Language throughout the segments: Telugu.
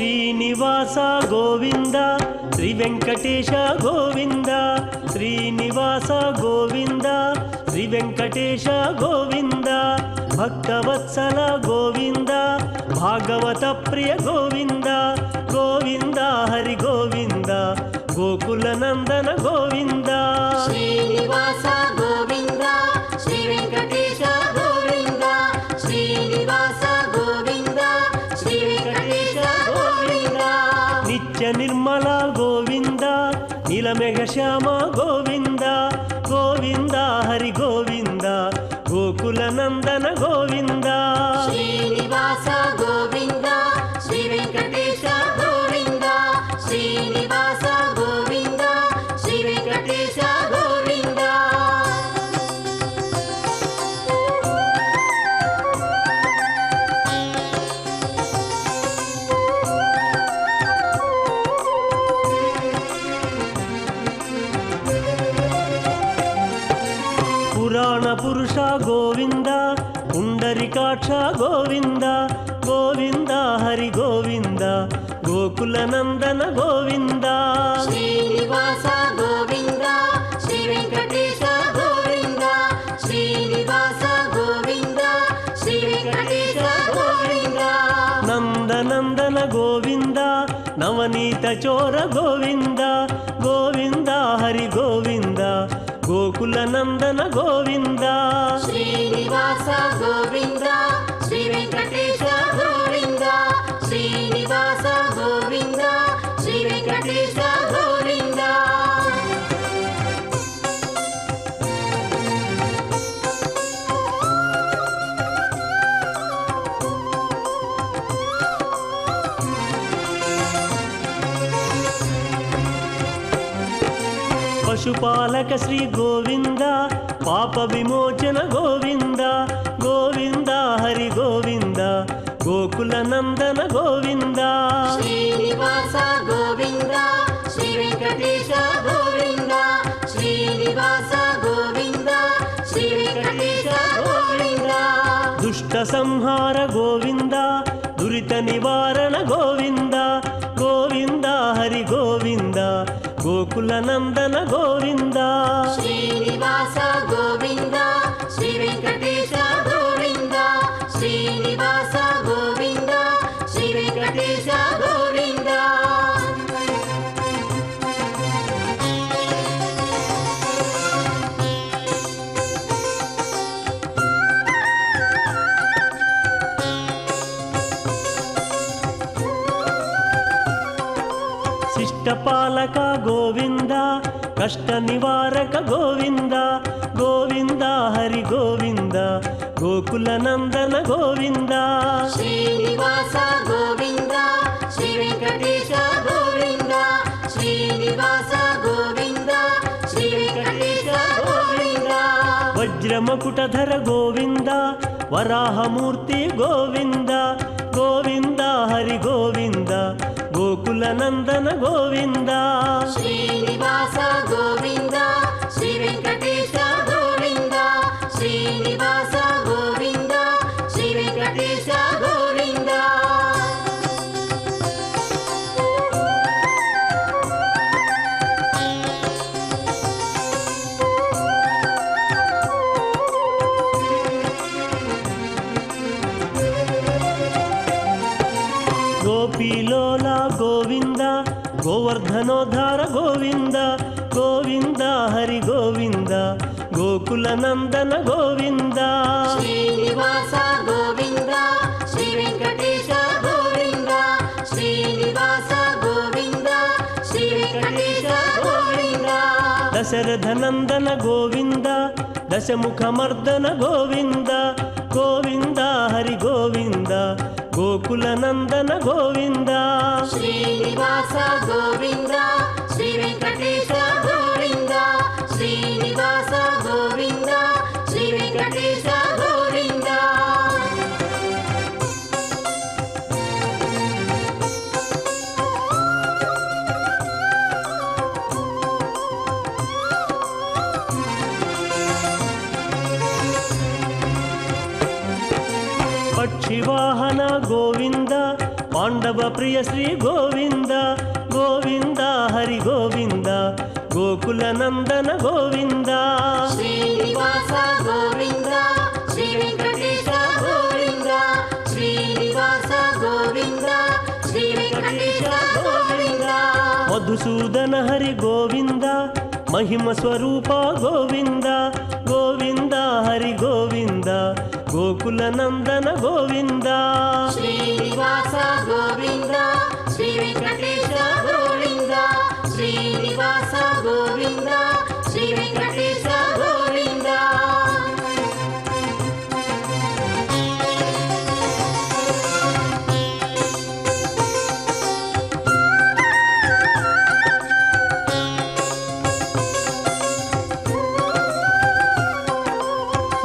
శ్రీనివాస గోవింద శ్రీ వెంకటేశ గోవింద శ్రీనివాస గోవింద శ్రీ వెంకటేశ గోవింద భక్తవత్సల గోవింద భాగవత ప్రియ గోవింద గోవింద హరి గోవింద గోకుల నందన గోవింద శ్రీనివాస గోవింద శ్రీ వెంకటేశ గోవింద శ్రీనివాస గోవింద శ్రీ వెంకటేశ గోవింద నిత్య నిర్మల గోవింద నీలమేఘ శ్యామ గోవింద గోవింద హరి గోవింద గోకుల నందన గోవింద శ్రీనివాస గోవింద శ్రీ వెంకటేశ గోవింద శ్రీనివాస గోవింద శ్రీ వెంకటేశ గోవింద పురాణ పురుష గోవింద పుండరికాక్ష గోవింద గోవింద హరి గోవింద గోకుల నందన గోవింద శ్రీనివాస గోవింద శ్రీ వెంకటేశ గోవింద శ్రీనివాస గోవింద శ్రీ వెంకటేశ గోవింద నందనందన గోవింద నవనీత చోర గోవింద గోవింద హరి గోవింద గోకుల నందన గోవింద శ్రీనివాస గోవింద శ్రీ వెంకటేశ గోవింద శ్రీనివాస గోవింద శ్రీ వెంకటేశ గోవింద పశుపాలక శ్రీ గోవింద పాప విమోచన గోవింద గోవింద హరి గోవింద గోకుల నందన గోవింద శ్రీనివాస గోవింద శ్రీ వెంకటేశ గోవింద శ్రీనివాస గోవింద శ్రీ వెంకటేశ గోవింద దుష్ట సంహార గోవింద దురిత నివారణ గోవింద గోవింద హరి గోవింద గోకుల నందన గోవింద శ్రీనివాస గోవింద శ్రీ వెంకటేశ గోవింద శ్రీనివాస గోవింద శ్రీ వెంకటేశ గోవింద శిష్టపాలక గోవింద కష్ట నివారక గోవింద గోవింద హరి గోవింద గోకుల నందన గోవింద శ్రీనివాస గోవింద శ్రీ వెంకటేశ గోవింద శ్రీనివాస గోవింద శ్రీ వెంకటేశ గోవింద వజ్రమకుటధర గోవింద వరాహమూర్తి గోవింద గోవింద హరి గోవింద గోకుల నందన గోవింద శ్రీనివాస గోవింద శ్రీ వెంకటేశ గోవింద శ్రీనివాస గోవింద శ్రీ వెంకటేశ గోవింద గోపీలోల గోవింద గోవర్ధనోద్ధార గోవింద గోవింద హరి గోవింద గోకుల నందన గోవింద శ్రీనివాస గోవింద శ్రీ వెంకటేశ గోవింద శ్రీనివాస గోవింద శ్రీ వెంకటేశ గోవింద దశరథ నందన గోవింద దశముఖమర్దన గోవింద గోవింద హరి గోవింద గోకుల నందన గోవింద శ్రీనివాస గోవింద శ్రీ వెంకటేశ గోవింద శ్రీనివాస గోవింద శ్రీ వెంకటేశ గోవింద పక్షివాహన గోవింద పాండవ ప్రియ శ్రీ గోవింద గోవింద హరి గోవింద గోకుల నందన గోవింద శ్రీనివాస గోవింద శ్రీ వెంకటేశ గోవింద శ్రీనివాస గోవింద శ్రీ వెంకటేశ గోవింద మధుసూదన హరి గోవింద మహిమ స్వరూప గోవింద గోవింద హరి గోవింద గోకుల నందన గోవింద శ్రీనివాస గోవింద శ్రీ వెంకటేశ గోవింద శ్రీనివాస గోవింద శ్రీ వెంకటేశ గోవింద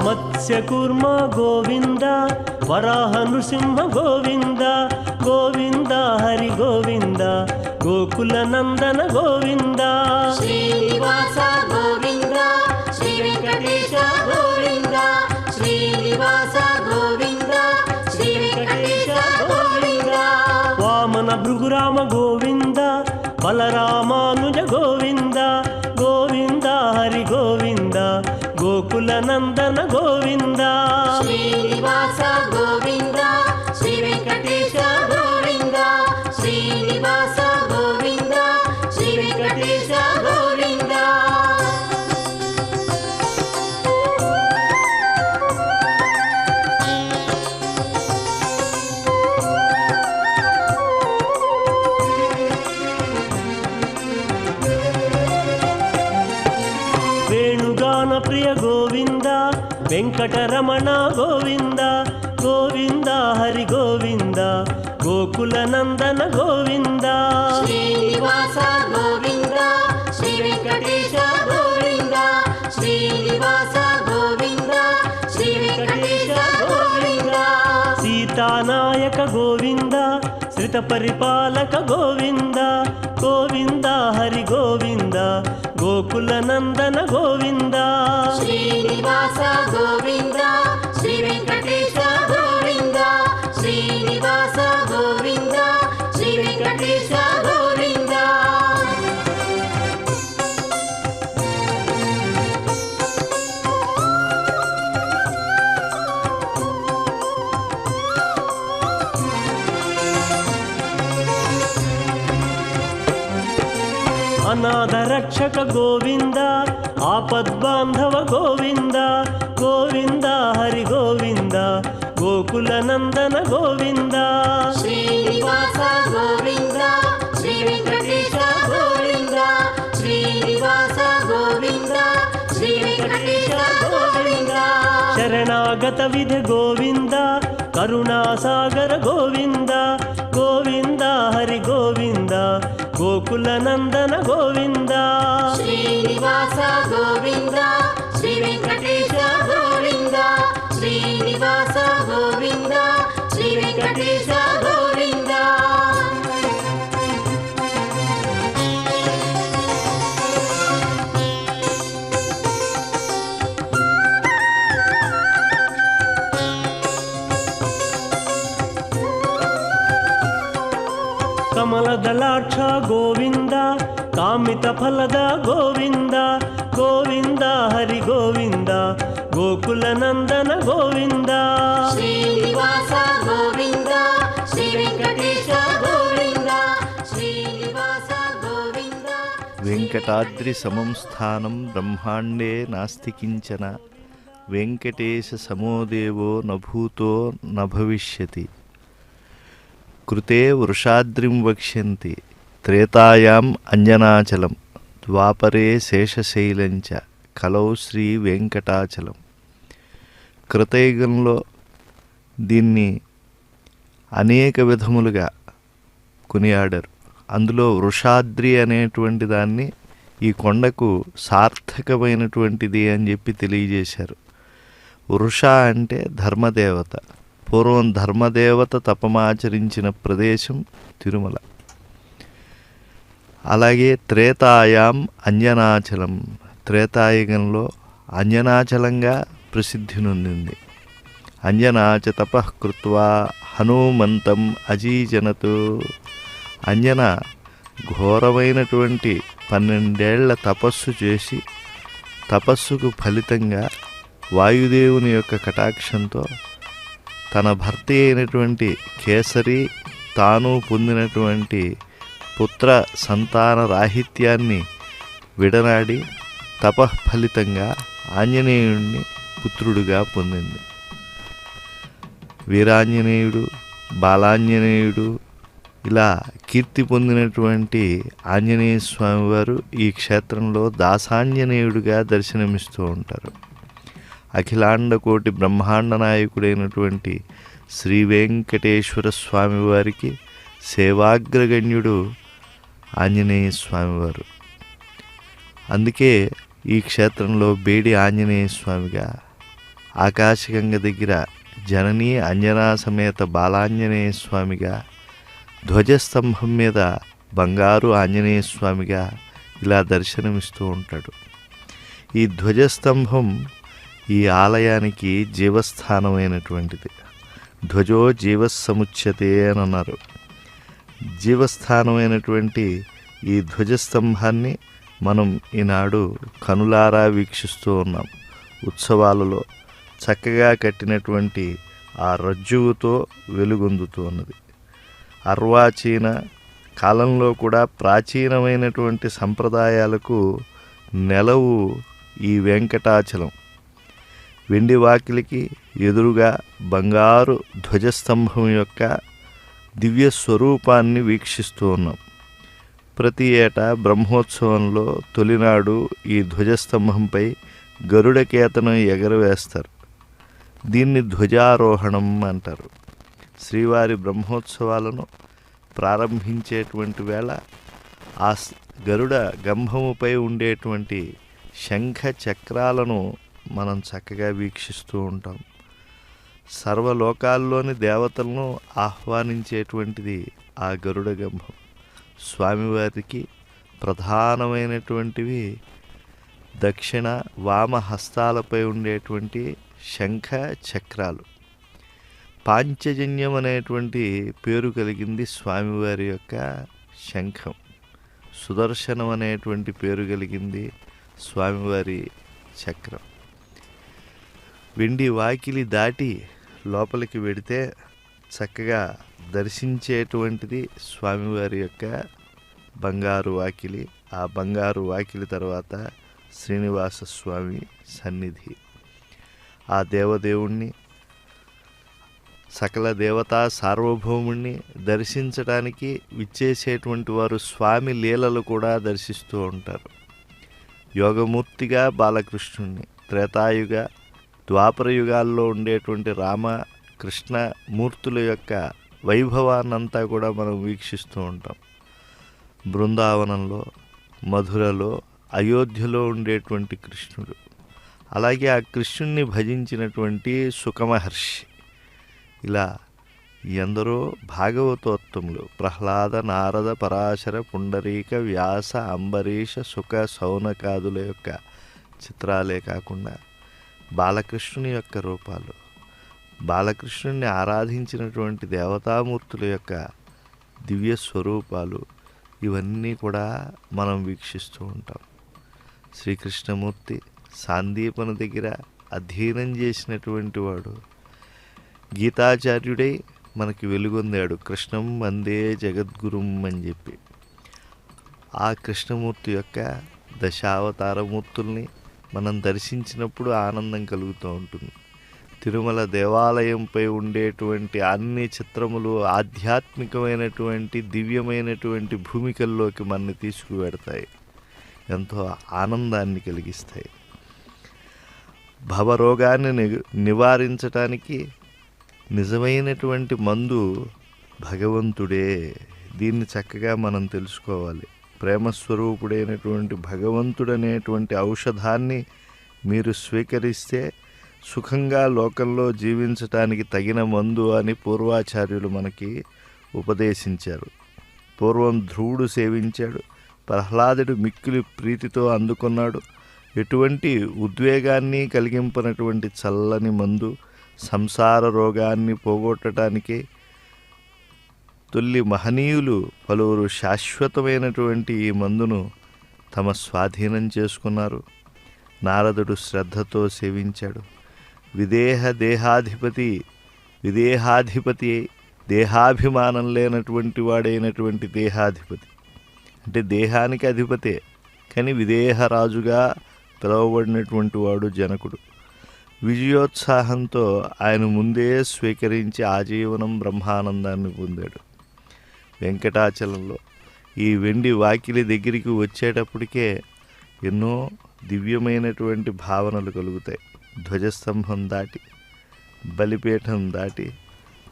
మత్స్యకూర్మ గోవింద వరాహ నృసింహ గోవింద గోవింద హరి గోవింద గోకుల నందన గోవింద శ్రీనివాస గోవింద శ్రీ వెంకటేశ గోవింద శ్రీనివాస గోవింద శ్రీ వెంకటేశ గోవింద వామన భృగురామ గోవింద బలరామానుజ గోవింద గోవింద హరి గోవింద గోకుల నందన గోవింద శ్రీనివాస గోవింద శ్రీ వెంకటేశ గోవింద శ్రీనివాస గోవింద శ్రీ వెంకటేశ గోవింద వేణుగాన ప్రియ గోవింద వెంకటరమణ గోవింద గోవింద హరి గోవింద గోకుల నందన గోవింద శ్రీనివాస గోవింద శ్రీ వెంకటేశ గోవింద శ్రీనివాస గోవింద శ్రీ వెంకటేశ గోవింద సీతానాయక గోవింద శ్రిత పరిపాలక గోవింద గోవింద హరి గోవింద గోకుల నందన గోవింద శ్రీనివాస గోవింద శ్రీ వెంకటేశ గోవింద శ్రీనివాస గోవింద శ్రీ వెంకటేశ గోవింద అనాథ రక్షక గోవింద ఆపద్బాంధవ గోవింద గోవింద హరి గోవింద గోకుల నందన గోవింద శ్రీనివాస గోవింద శ్రీ వెంకటేశ గోవింద శ్రీనివాస గోవింద శ్రీ వెంకటేశ గోవింద శరణాగత విధ గోవింద కరుణాసాగర గోవింద గోవింద హరి గోవింద గోకుల నందన గోవింద శ్రీనివాస గోవింద శ్రీ వెంకటేశ గోవింద శ్రీనివాస గోవింద శ్రీ వెంకటేశ గోవింద కమలదళాక్ష గోవింద కామిత ఫలద గోవింద గోవింద హరి గోవింద గోకుల నందన గోవింద శ్రీనివాస గోవింద శ్రీ వెంకటేశ గోవింద శ్రీనివాస గోవింద వెంకటాద్రి సమం స్థానం బ్రహ్మాండే నాస్తి కించన వెంకటేశ సమోదేవో నభూతో నభవిష్యతి కృతే వృషాద్రిం వక్ష్యంతి త్రేతాయాం అంజనాచలం ద్వాపరే శేషశైలంచ కలౌ శ్రీ వెంకటాచలం. కృతయుగంలో దీన్ని అనేక విధములుగా కొనియాడారు. అందులో వృషాద్రి అనేటువంటి దాన్ని ఈ కొండకు సార్థకమైనటువంటిది అని చెప్పి తెలియజేశారు. వృష అంటే ధర్మదేవత. పూర్వం ధర్మదేవత తపమాచరించిన ప్రదేశం తిరుమల. అలాగే త్రేతాయాం అంజనాచలం, త్రేతాయుగంలో అంజనాచలంగా ప్రసిద్ధి నొందింది. అంజనా చ తపః కృత్వా హనుమంతం అజీజనతు. అంజన ఘోరమైనటువంటి 12 ఏళ్ల తపస్సు చేసి తపస్సుకు ఫలితంగా వాయుదేవుని యొక్క కటాక్షంతో తన భర్త అయినటువంటి కేసరి తాను పొందినటువంటి పుత్ర సంతాన రాహిత్యాన్ని విడనాడి తపఃఫలితంగా ఆంజనేయుడిని పుత్రుడుగా పొందింది. వీరాంజనేయుడు, బాలాంజనేయుడు ఇలా కీర్తి పొందినటువంటి ఆంజనేయ స్వామివారు ఈ క్షేత్రంలో దాసాంజనేయుడిగా దర్శనమిస్తూ ఉంటారు. అఖిలాండ కోటి బ్రహ్మాండ నాయకుడైనటువంటి శ్రీ వెంకటేశ్వర స్వామివారికి సేవాగ్రగణ్యుడు ఆంజనేయ స్వామివారు. అందుకే ఈ క్షేత్రంలో బేడి ఆంజనేయ స్వామిగా, ఆకాశగంగ దగ్గర జననీ అంజనా సమేత బాలాంజనేయ స్వామిగా, ధ్వజస్తంభం మీద బంగారు ఆంజనేయ స్వామిగా ఇలా దర్శనమిస్తూ ఉంటాడు. ఈ ధ్వజస్తంభం ఈ ఆలయానికి జీవస్థానమైనటువంటిది. ధ్వజో జీవసముచ్యతే అని అన్నారు. జీవస్థానమైనటువంటి ఈ ధ్వజస్తంభాన్ని మనం ఈనాడు కనులారా వీక్షిస్తూ ఉన్నాం. ఉత్సవాలలో చక్కగా కట్టినటువంటి ఆ రజ్జువుతో వెలుగొందుతూ ఉన్నది. అర్వాచీన కాలంలో కూడా ప్రాచీనమైనటువంటి సంప్రదాయాలకు నెలవు ఈ వెంకటాచలం. వెండి వాకిలికి ఎదురుగా బంగారు ధ్వజస్తంభం యొక్క దివ్య స్వరూపాన్ని వీక్షిస్తూ ఉన్నాం. ప్రతి ఏటా బ్రహ్మోత్సవంలో తొలినాడు ఈ ధ్వజస్తంభంపై గరుడకేతనం ఎగరవేస్తారు. దీన్ని ధ్వజారోహణం అంటారు. శ్రీవారి బ్రహ్మోత్సవాలను ప్రారంభించేటువంటి వేళ ఆ గరుడ గంభముపై ఉండేటువంటి శంఖ చక్రాలను మనం చక్కగా వీక్షిస్తూ ఉంటాం. సర్వలోకాల్లోని దేవతలను ఆహ్వానించేటువంటిది ఆ గరుడ గంభం. స్వామివారికి ప్రధానమైనటువంటివి దక్షిణ వామ హస్తాలపై ఉండేటువంటి శంఖ చక్రాలు. పాంచజన్యం అనేటువంటి పేరు కలిగింది స్వామివారి యొక్క శంఖం. సుదర్శనం అనేటువంటి పేరు కలిగింది స్వామివారి చక్రం. వెండి వాకిలి దాటి లోపలికి వెడితే చక్కగా దర్శించేటువంటిది స్వామివారి యొక్క బంగారు వాకిలి. ఆ బంగారు వాకిలి తర్వాత శ్రీనివాస స్వామి సన్నిధి. ఆ దేవదేవుణ్ణి, సకల దేవతా సార్వభౌముణ్ణి దర్శించడానికి విచ్చేసేటువంటి వారు స్వామి లీలలు కూడా దర్శిస్తూ ఉంటారు. యోగమూర్తిగా బాలకృష్ణుణ్ణి, త్రేతాయుగ ద్వాపర యుగాల్లో ఉండేటువంటి రామ కృష్ణ మూర్తుల యొక్క వైభవాన్నంతా కూడా మనం వీక్షిస్తూ ఉంటాం. బృందావనంలో, మధురలో, అయోధ్యలో ఉండేటువంటి కృష్ణుడు, అలాగే ఆ కృష్ణుణ్ణి భజించినటువంటి సుఖమహర్షి, ఇలా ఎందరో భాగవతోత్తములు ప్రహ్లాద, నారద, పరాశర, పుండరీక, వ్యాస, అంబరీష, సుఖ, సౌనకాదుల యొక్క చిత్రాలే కాకుండా బాలకృష్ణుని యొక్క రూపాలు, బాలకృష్ణుని ఆరాధించినటువంటి దేవతామూర్తుల యొక్క దివ్య స్వరూపాలు, ఇవన్నీ కూడా మనం వీక్షిస్తూ ఉంటాం. శ్రీకృష్ణమూర్తి సాందీపన దగ్గర అధ్యయనం చేసినటువంటి వాడు గీతాచార్యుడై మనకి వెలుగొందాడు. కృష్ణం వందే జగద్గురుం అని చెప్పి ఆ కృష్ణమూర్తి యొక్క దశావతారమూర్తుల్ని మనం దర్శించినప్పుడు ఆనందం కలుగుతూ ఉంటుంది. తిరుమల దేవాలయంపై ఉండేటువంటి అన్ని చిత్రములు ఆధ్యాత్మికమైనటువంటి దివ్యమైనటువంటి భూమికల్లోకి మనని తీసుకువెడతాయి, ఎంతో ఆనందాన్ని కలిగిస్తాయి. భవరోగాన్ని నివారించటానికి నిజమైనటువంటి మందు భగవంతుడే. దీన్ని చక్కగా మనం తెలుసుకోవాలి. ప్రేమస్వరూపుడైనటువంటి భగవంతుడనేటువంటి ఔషధాన్ని మీరు స్వీకరిస్తే సుఖంగా లోకంలో జీవించటానికి తగిన మందు అని పూర్వాచార్యులు మనకి ఉపదేశించారు. పూర్వం ధ్రువుడు సేవించాడు, ప్రహ్లాదుడు మిక్కిలి ప్రీతితో అందుకున్నాడు. ఎటువంటి ఉద్వేగాన్ని కలిగింపనటువంటి చల్లని మందు సంసార రోగాన్ని పోగొట్టడానికి తొల్లి మహనీయులు పలువురు శాశ్వతమైనటువంటి ఈ మందును తమ స్వాధీనం చేసుకున్నారు. నారదుడు శ్రద్ధతో సేవించాడు. దేహాధిపతి దేహాభిమానం లేనటువంటి వాడైనటువంటి దేహాధిపతి అంటే దేహానికి అధిపతే, కానీ విదేహరాజుగా పిలువబడినటువంటి వాడు జనకుడు. విజయోత్సాహంతో ఆయన ముందే స్వీకరించి ఆజీవనం బ్రహ్మానందాన్ని పొందాడు. వెంకటాచలంలో ఈ వెండి వాకిలి దగ్గరికి వచ్చేటప్పటికే ఎన్నో దివ్యమైనటువంటి భావనలు కలుగుతాయి. ధ్వజస్తంభం దాటి బలిపీఠం దాటి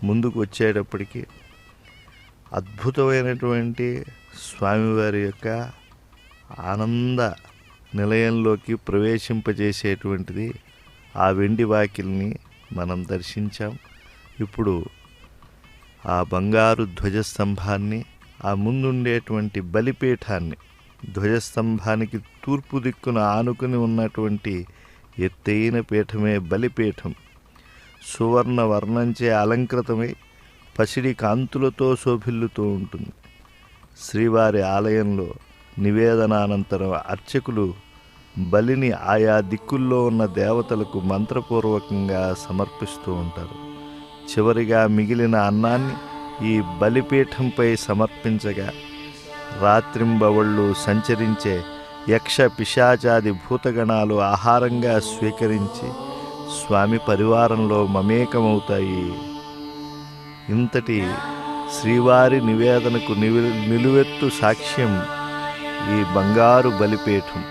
ముందుకు వచ్చేటప్పటికి అద్భుతమైనటువంటి స్వామివారి యొక్క ఆనంద నిలయంలోకి ప్రవేశింపజేసేటువంటిది ఆ వెండి వాకిల్ని మనం దర్శించాం. ఇప్పుడు ఆ బంగారు ధ్వజస్తంభాన్ని, ఆ ముందుండేటువంటి బలిపీఠాన్ని, ధ్వజస్తంభానికి తూర్పు దిక్కున ఆనుకుని ఉన్నటువంటి ఎత్తైన పీఠమే బలిపీఠం. సువర్ణ వర్ణంచే అలంకృతమై పసిడి కాంతులతో శోభిల్లుతూ ఉంటుంది. శ్రీవారి ఆలయంలో నివేదనానంతరం అర్చకులు బలిని ఆయా దిక్కుల్లో ఉన్న దేవతలకు మంత్రపూర్వకంగా సమర్పిస్తూ ఉంటారు. చివరిగా మిగిలిన అన్నాన్ని ఈ బలిపీఠంపై సమర్పించగా రాత్రింబవళ్ళు సంచరించే యక్ష పిశాచాది భూతగణాలు ఆహారంగా స్వీకరించి స్వామి పరివారంలో మమేకమవుతాయి. ఇంతటి శ్రీవారి నివేదనకు నిలువెత్తు సాక్ష్యం ఈ బంగారు బలిపీఠం.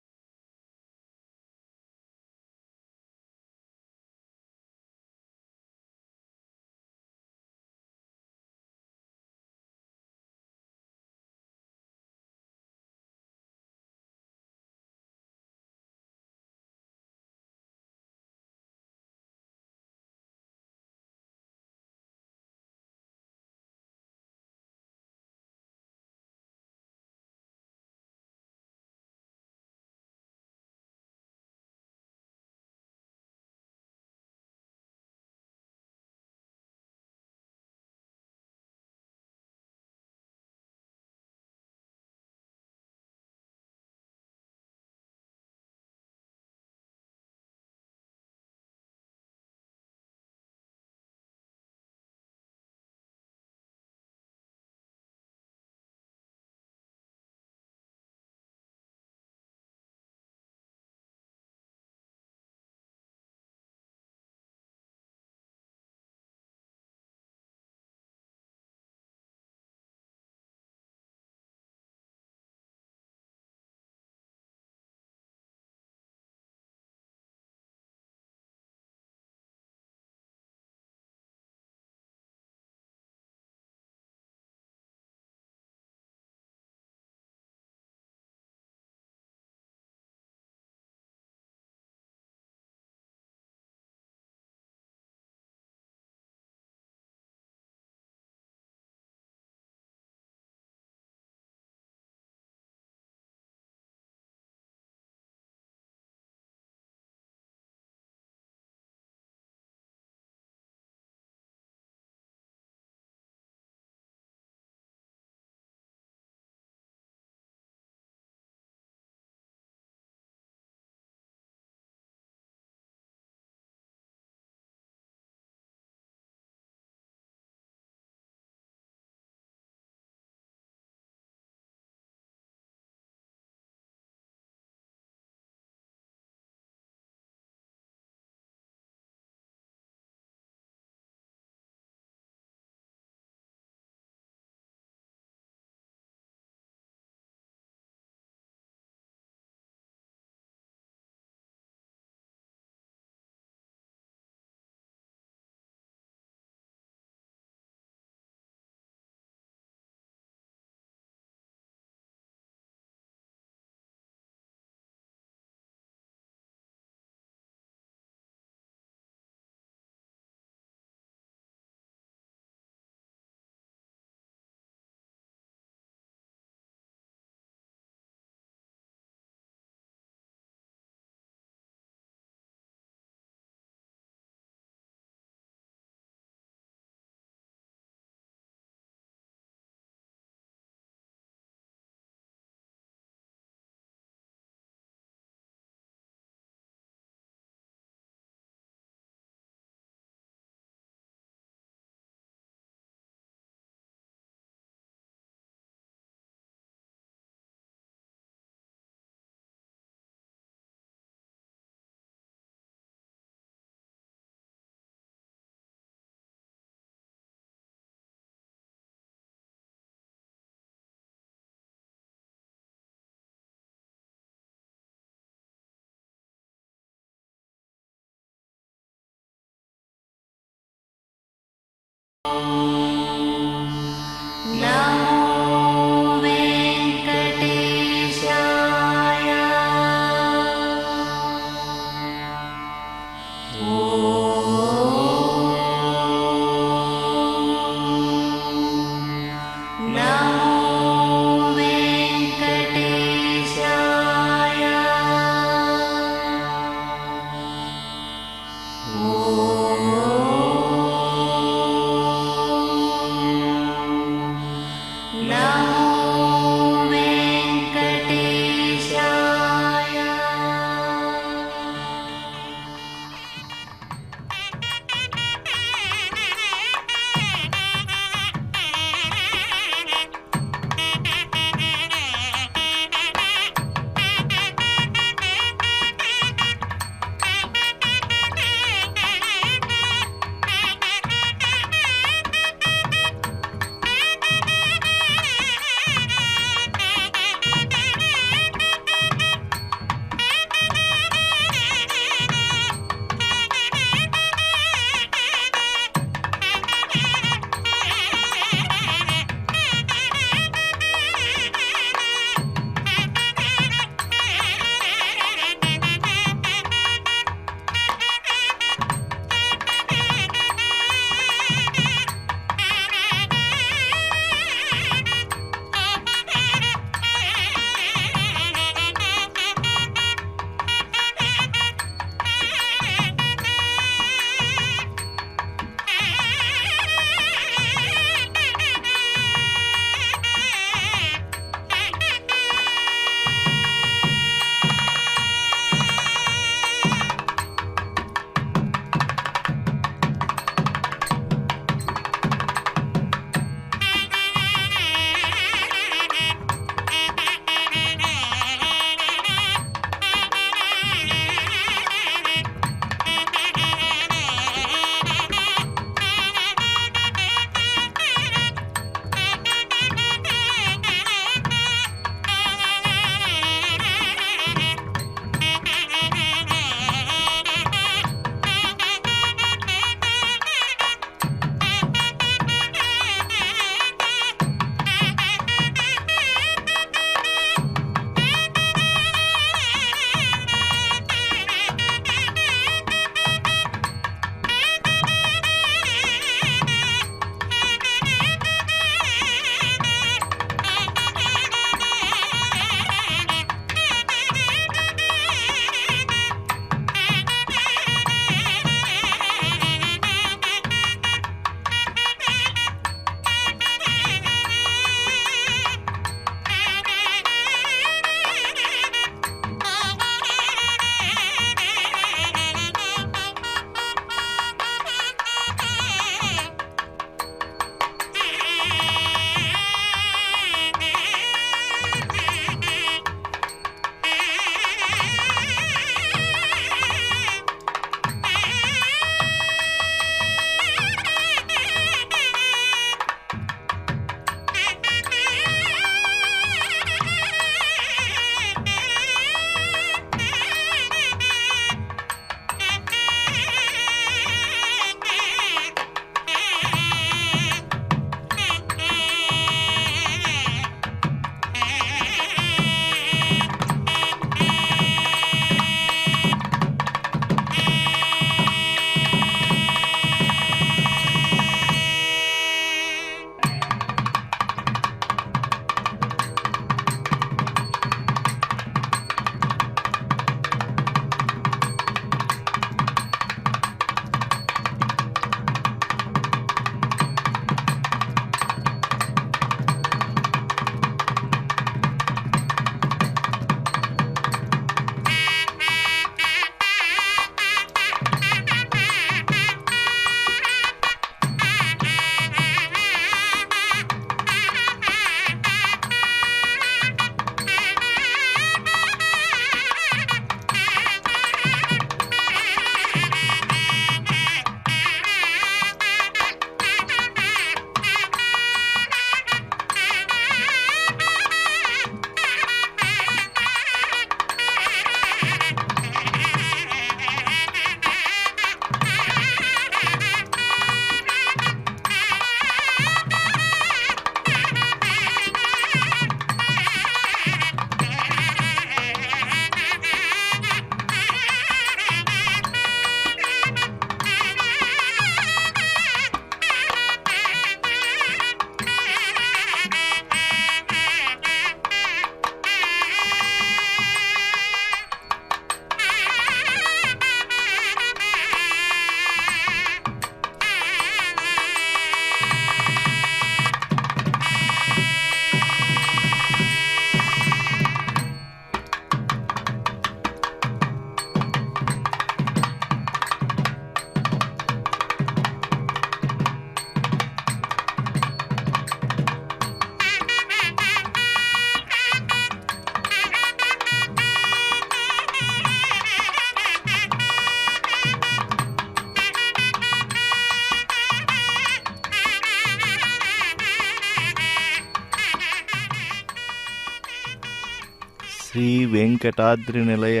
శ్రీ వెంకటాద్రి నిలయ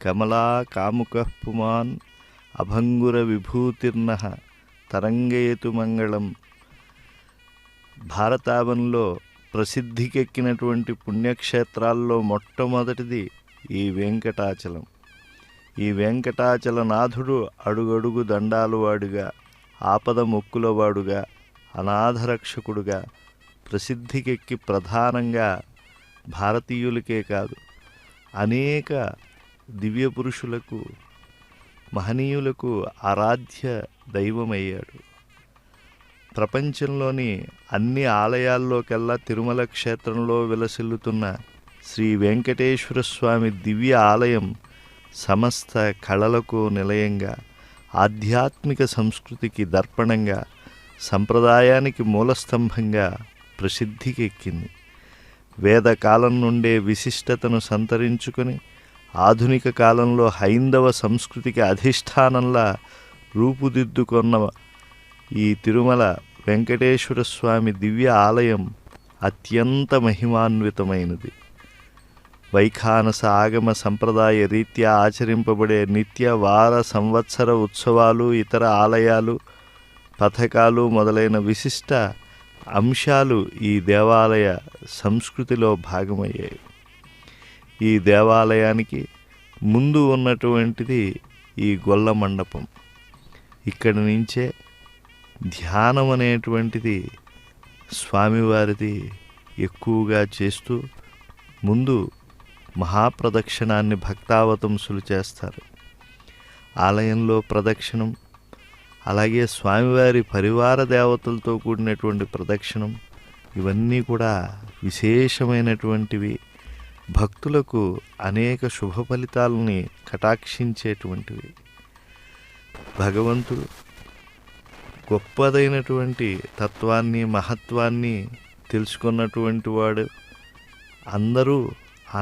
కమలా కాముక పుమాన్ అభంగుర విభూతిర్న తరంగయతు మంగళం. భారతావనిలో ప్రసిద్ధికెక్కినటువంటి పుణ్యక్షేత్రాల్లో మొట్టమొదటిది ఈ వెంకటాచలం. ఈ వెంకటాచలనాథుడు అడుగడుగు దండాలు వాడుగా, ఆపద మొక్కులవాడుగా, అనాథరక్షకుడుగా ప్రసిద్ధికెక్కి ప్రధానంగా భారతీయులకే కాదు అనేక దివ్య పురుషులకు, మహనీయులకు ఆరాధ్య దైవమయ్యాడు. ప్రపంచంలోని అన్ని ఆలయాల్లోకెల్లా తిరుమల క్షేత్రంలో విలసిల్లుతున్న శ్రీ వెంకటేశ్వర స్వామి దివ్య ఆలయం సమస్త కళలకు నిలయంగా, ఆధ్యాత్మిక సంస్కృతికి దర్పణంగా, సంప్రదాయానికి మూలస్తంభంగా ప్రసిద్ధికెక్కింది. వేదకాలం నుండే విశిష్టతను సంతరించుకొని ఆధునిక కాలంలో హైందవ సంస్కృతికి అధిష్టానంలా రూపుదిద్దుకొన్న ఈ తిరుమల వెంకటేశ్వర స్వామి దివ్య ఆలయం అత్యంత మహిమాన్వితమైనది. వైఖానస ఆగమ సంప్రదాయ రీత్యా ఆచరింపబడే నిత్య వార సంవత్సర ఉత్సవాలు, ఇతర ఆలయాలు, పథకాలు మొదలైన విశిష్ట అంశాలు ఈ దేవాలయ సంస్కృతిలో భాగమయ్యాయి. ఈ దేవాలయానికి ముందు ఉన్నటువంటిది ఈ గొల్ల మండపం. ఇక్కడి నుంచే ధ్యానం అనేటువంటిది స్వామివారిది ఎక్కువగా చేస్తూ ముందు మహాప్రదక్షిణాన్ని భక్తావతంసులు చేస్తారు. ఆలయంలో ప్రదక్షిణం, అలాగే స్వామివారి పరివార దేవతలతో కూడినటువంటి ప్రదక్షిణం, ఇవన్నీ కూడా విశేషమైనటువంటివి. భక్తులకు అనేక శుభ ఫలితాలని కటాక్షించేటువంటివి. భగవంతుడు గొప్పదైనటువంటి తత్వాన్ని, మహత్వాన్ని తెలుసుకున్నటువంటి వాడు. అందరూ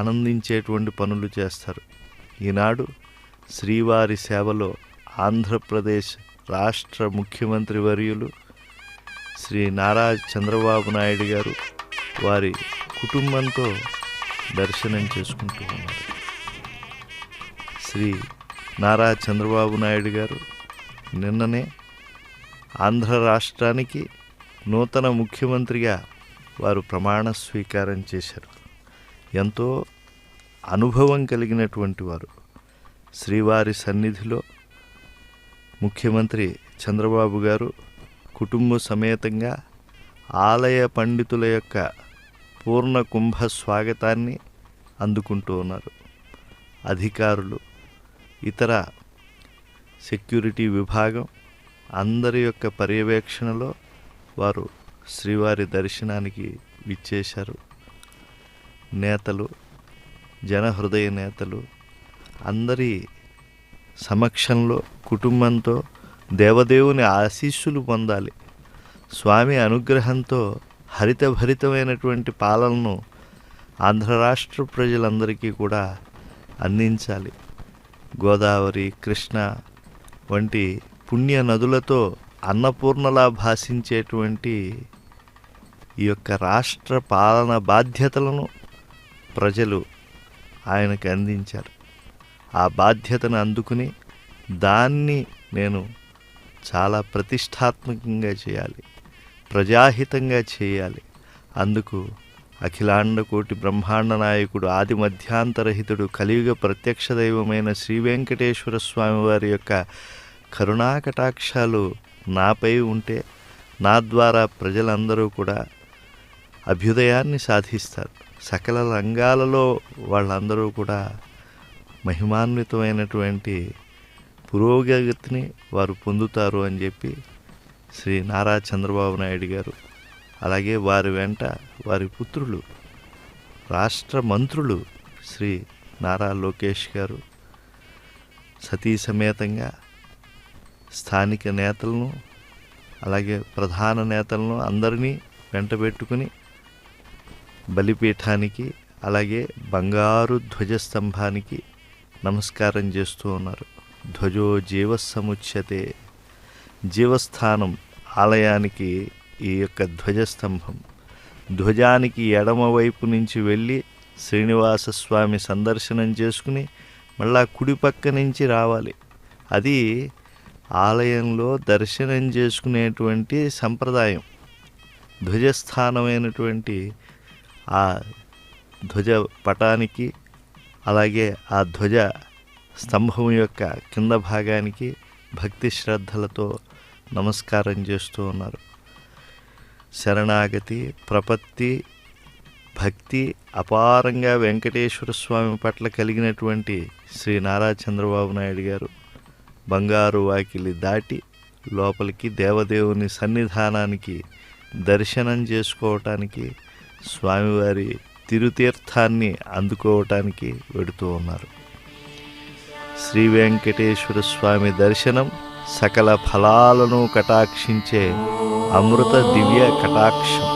ఆనందించేటువంటి పనులు చేస్తారు. ఈనాడు శ్రీవారి సేవలో ఆంధ్రప్రదేశ్ రాష్ట్ర ముఖ్యమంత్రి వర్యులు శ్రీ నారా చంద్రబాబు నాయుడు గారు వారి కుటుంబంతో దర్శనం చేసుకుంటూ ఉన్నారు. శ్రీ నారా చంద్రబాబు నాయుడు గారు నిన్ననే ఆంధ్ర రాష్ట్రానికి నూతన ముఖ్యమంత్రిగా వారు ప్రమాణ స్వీకారం చేశారు. ఎంతో అనుభవం కలిగినటువంటి వారు. శ్రీవారి సన్నిధిలో ముఖ్యమంత్రి చంద్రబాబు గారు కుటుంబ సమేతంగా ఆలయ పండితుల యొక్క పూర్ణ కుంభ స్వాగతాన్ని అందుకుంటూ ఉన్నారు. అధికారులు, ఇతర సెక్యూరిటీ విభాగం అందరి యొక్క పర్యవేక్షణలో వారు శ్రీవారి దర్శనానికి విచ్చేశారు. నేతలు, జనహృదయ నేతలు అందరి సమక్షంలో కుటుంబంతో దేవదేవుని ఆశీస్సులు పొందాలి. స్వామి అనుగ్రహంతో హరితభరితమైనటువంటి పాలనను ఆంధ్ర రాష్ట్ర ప్రజలందరికీ కూడా అందించాలి. గోదావరి, కృష్ణ వంటి పుణ్య నదులతో అన్నపూర్ణలా భాసించేటువంటి ఈ యొక్క రాష్ట్ర పాలన బాధ్యతలను ప్రజలు ఆయనకు అందించారు. ఆ బాధ్యతను అందుకుని దాన్ని నేను చాలా ప్రతిష్టాత్మకంగా చేయాలి, ప్రజాహితంగా చేయాలి. అందుకు అఖిలాండ కోటి బ్రహ్మాండ నాయకుడు, ఆది మధ్యాంతరహితుడు, కలియుగ ప్రత్యక్ష దైవమైన శ్రీ వెంకటేశ్వర స్వామి వారి యొక్క కరుణాకటాక్షాలు నాపై ఉంటే నా ద్వారా ప్రజలందరూ కూడా అభ్యుదయాన్ని సాధిస్తారు. సకల రంగాలలో వాళ్ళందరూ కూడా మహిమాన్వితమైనటువంటి పురోగతిని వారు పొందుతారు అని చెప్పి శ్రీ నారా చంద్రబాబు నాయుడు గారు, అలాగే వారి వెంట వారి పుత్రులు, రాష్ట్ర మంత్రులు శ్రీ నారా లోకేష్ గారు సతీ సమేతంగా స్థానిక నేతలను, అలాగే ప్రధాన నేతలను అందరినీ వెంటబెట్టుకుని బలిపీఠానికి, అలాగే బంగారు ధ్వజస్తంభానికి నమస్కారం చేస్తూ ఉన్నారు. ధ్వజో జీవసముచ్యతే, జీవస్థానం ఆలయానికి ఈ యొక్క ధ్వజస్తంభం. ధ్వజానికి ఎడమవైపు నుంచి వెళ్ళి శ్రీనివాస స్వామి సందర్శనం చేసుకుని మళ్ళా కుడి పక్క నుంచి రావాలి. అది ఆలయంలో దర్శనం చేసుకునేటువంటి సంప్రదాయం. ధ్వజస్థానమైనటువంటి ఆ ధ్వజ పటానికి, అలాగే ఆ ధ్వజ స్తంభం యొక్క కింద భాగానికి భక్తి శ్రద్ధలతో నమస్కారం చేస్తూ ఉన్నారు. శరణాగతి, ప్రపత్తి, భక్తి అపారంగా వెంకటేశ్వర స్వామి పట్ల కలిగినటువంటి శ్రీ నారా చంద్రబాబు నాయుడు గారు బంగారు వాకిలి దాటి లోపలికి దేవదేవుని సన్నిధానానికి దర్శనం చేసుకోవటానికి, స్వామివారి తిరుతీర్థాన్ని అందుకోవటానికి వెడుతూ ఉన్నారు. శ్రీ వెంకటేశ్వర స్వామి దర్శనం సకల ఫలాలను కటాక్షించే అమృత దివ్య కటాక్షం.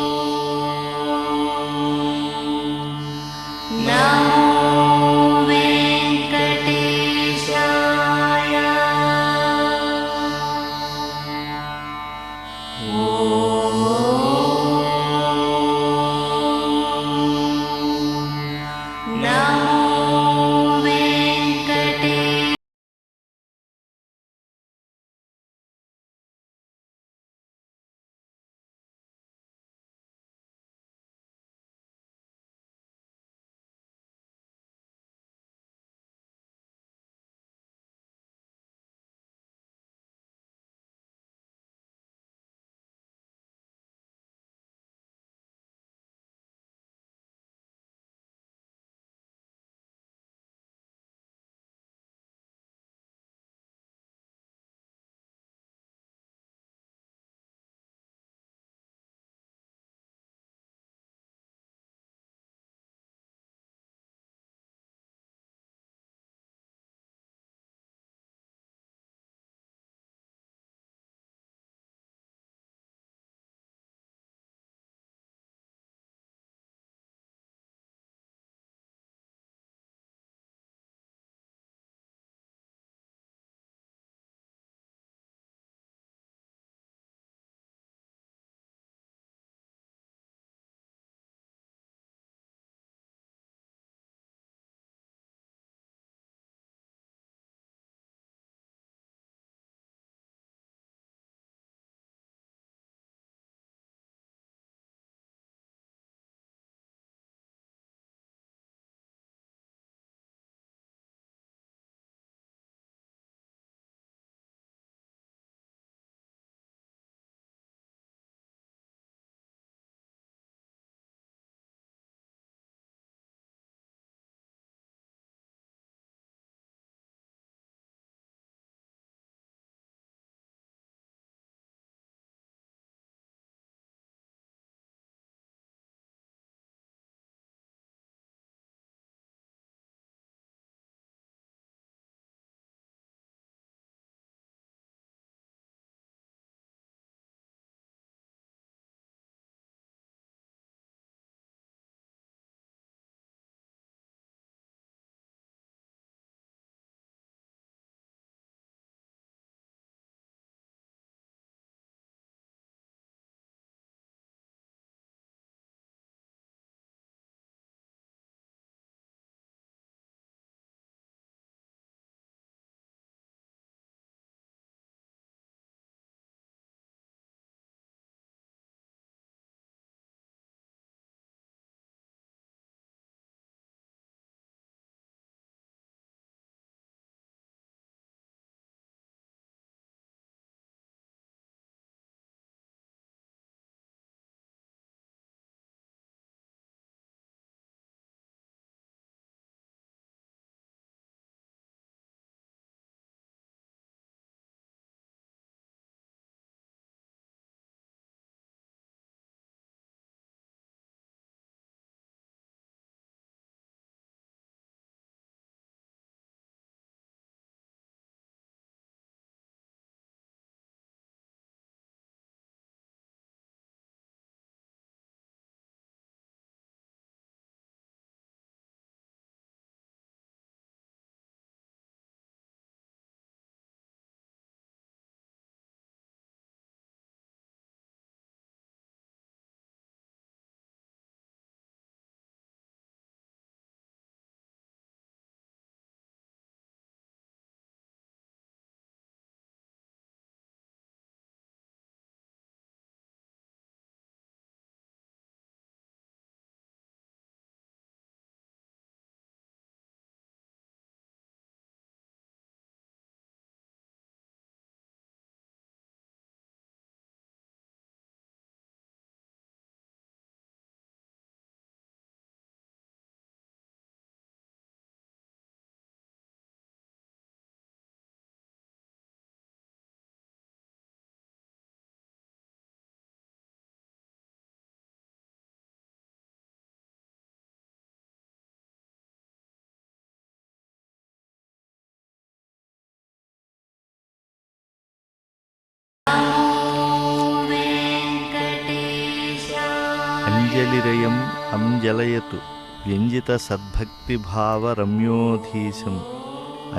జ్యోతిరయం అంజలయతు వ్యంజిత సద్భక్తిభావ రమ్యోధీశం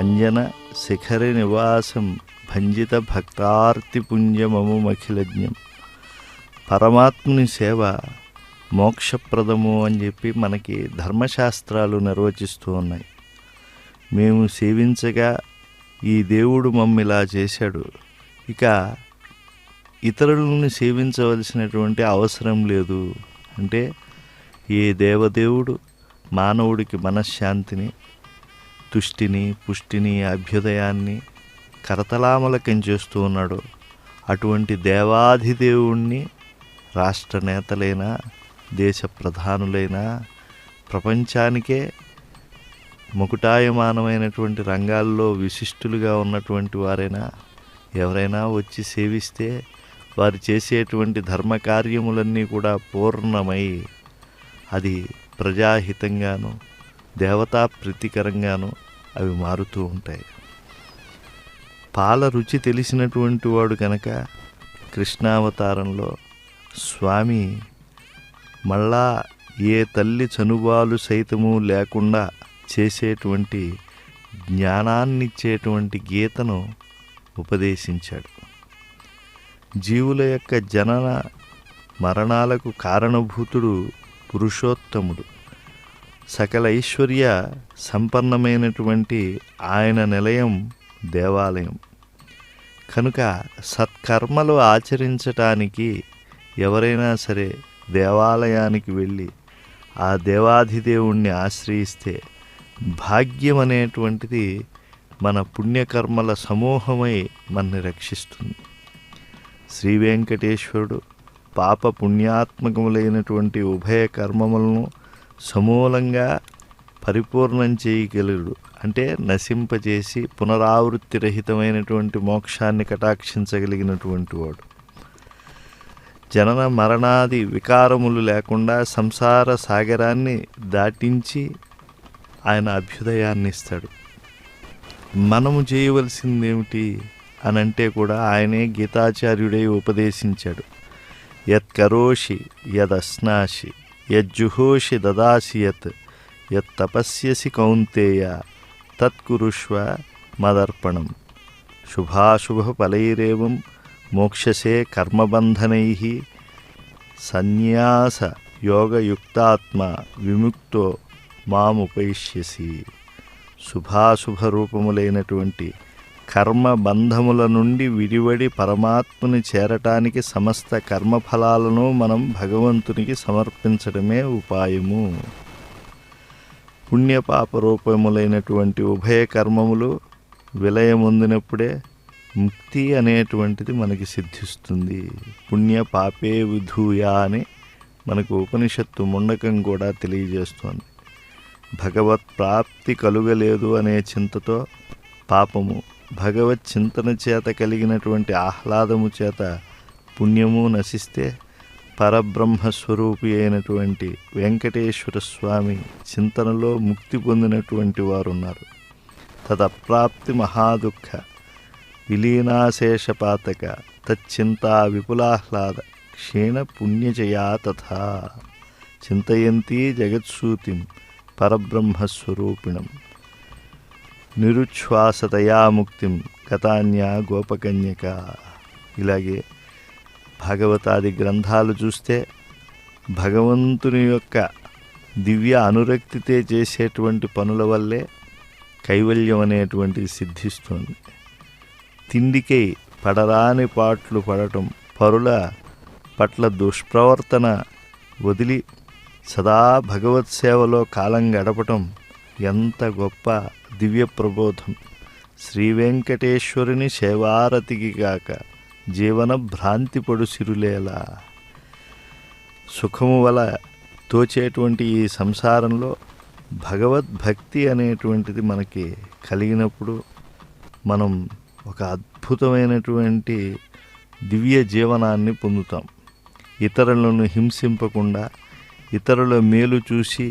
అంజన శిఖరి నివాసం భంజిత భక్తార్తిపుంజమముమఖిలజ్ఞం. పరమాత్ముని సేవ మోక్షప్రదము అని చెప్పి మనకి ధర్మశాస్త్రాలు నిర్వచిస్తూ ఉన్నాయి. మేము సేవించగా ఈ దేవుడు మమ్మిలా చేశాడు, ఇక ఇతరులను సేవించవలసినటువంటి అవసరం లేదు అంటే ఏ దేవదేవుడు మానవుడికి మనశ్శాంతిని, తుష్టిని, పుష్టిని, అభ్యుదయాన్ని కరతలామలకం చేస్తూ ఉన్నాడు, అటువంటి దేవాధిదేవుణ్ణి రాష్ట్ర నేతలైనా దేశ ప్రధానులైనా ప్రపంచానికే ముకుటాయమానమైనటువంటి రంగాల్లో విశిష్టులుగా ఉన్నటువంటి వారైనా ఎవరైనా వచ్చి సేవిస్తే వారు చేసేటువంటి ధర్మకార్యములన్నీ కూడా పూర్ణమై అది ప్రజాహితంగాను దేవతా ప్రీతికరంగాను అవి మారుతూ ఉంటాయి. పాల రుచి తెలిసినటువంటి వాడు కనుక కృష్ణావతారంలో స్వామి మళ్ళా ఏ తల్లి చనుబాలు సైతము లేకుండా చేసేటువంటి జ్ఞానాన్నిచ్చేటువంటి గీతను ఉపదేశించాడు. జీవుల యొక్క జనన మరణాలకు కారణభూతుడు పురుషోత్తముడు. సకల ఐశ్వర్య సంపన్నమైనటువంటి ఆయన నిలయం దేవాలయం కనుక సత్కర్మలు ఆచరించటానికి ఎవరైనా సరే దేవాలయానికి వెళ్ళి ఆ దేవాధిదేవుణ్ణి ఆశ్రయిస్తే భాగ్యం అనేటువంటిది మన పుణ్యకర్మల సమూహమై మనని రక్షిస్తుంది. శ్రీ వెంకటేశ్వరుడు పాప పుణ్యాత్మకములైనటువంటి ఉభయ కర్మములను సమూలంగా పరిపూర్ణం చేయగలడు. అంటే నశింపజేసి పునరావృత్తి రహితమైనటువంటి మోక్షాన్ని కటాక్షించగలిగినటువంటి వాడు. జనన మరణాది వికారములు లేకుండా సంసార సాగరాన్ని దాటించి ఆయన అభ్యుదయాన్ని ఇస్తాడు. మనము చేయవలసిందేమిటి అనంటే కూడా ఆయనే గీతాచార్యుడై ఉపదేశించాడు. యత్కరోషి యదస్నాసి యజ్జుహోషి దదాసి యత్ తపస్యసి కౌంతేయ తత్కురుష్వ మదర్పణం. శుభాశుభ ఫలైరేవం మోక్షసే కర్మబంధనై సన్యాస యోగయుక్తాత్మ విముక్తో మాముపైష్యసి. శుభాశుభ రూపములైనటువంటి కర్మబంధముల నుండి విడివడి పరమాత్మని చేరటానికి సమస్త కర్మఫలాలను మనం భగవంతునికి సమర్పించడమే ఉపాయము. పుణ్యపాప రూపములైనటువంటి ఉభయ కర్మములు విలయమొందినప్పుడే ముక్తి అనేటువంటిది మనకి సిద్ధిస్తుంది. పుణ్య పాపే విధూయ అని మనకు ఉపనిషత్తు ముండకం కూడా తెలియజేస్తోంది. భగవత్ ప్రాప్తి కలుగలేదు అనే చింతతో పాపము, భగవత్ చింతన చేత కలిగినటువంటి ఆహ్లాదము చేత పుణ్యము నశిస్తే పరబ్రహ్మస్వరూపి అయినటువంటి వెంకటేశ్వర స్వామి చింతనలో ముక్తి పొందినటువంటి వారు ఉన్నారు. తదప్రాప్తి మహాదుఃఖ విలీనాశేషపాతక తచ్చింతా విపులాహ్లాద క్షీణ పుణ్యజయా తథా చింతయంతి జగత్సూతిం పరబ్రహ్మస్వరూపిణం నిరుచ్ఛ్వాసతయా ముక్తిం గతాన్యా గోపకన్యక. ఇలాగే భాగవతాది గ్రంథాలు చూస్తే భగవంతుని యొక్క దివ్య అనురక్తితే చేసేటువంటి పనుల వల్లే కైవల్యం అనేటువంటిది సిద్ధిస్తుంది. తిండికై పడరాని పాట్లు పడటం, పరుల పట్ల దుష్ప్రవర్తన వదిలి సదా భగవత్ సేవలో కాలం గడపటం ఎంత గొప్ప దివ్య ప్రబోధం. శ్రీ వెంకటేశ్వరుని సేవారతికి గాక జీవన భ్రాంతి పడు సిరులేలా. సుఖము వల తోచేటువంటి ఈ సంసారంలో భగవద్భక్తి అనేటువంటిది మనకి కలిగినప్పుడు మనం ఒక అద్భుతమైనటువంటి దివ్య జీవనాన్ని పొందుతాం. ఇతరులను హింసింపకుండా, ఇతరుల మేలు చూసి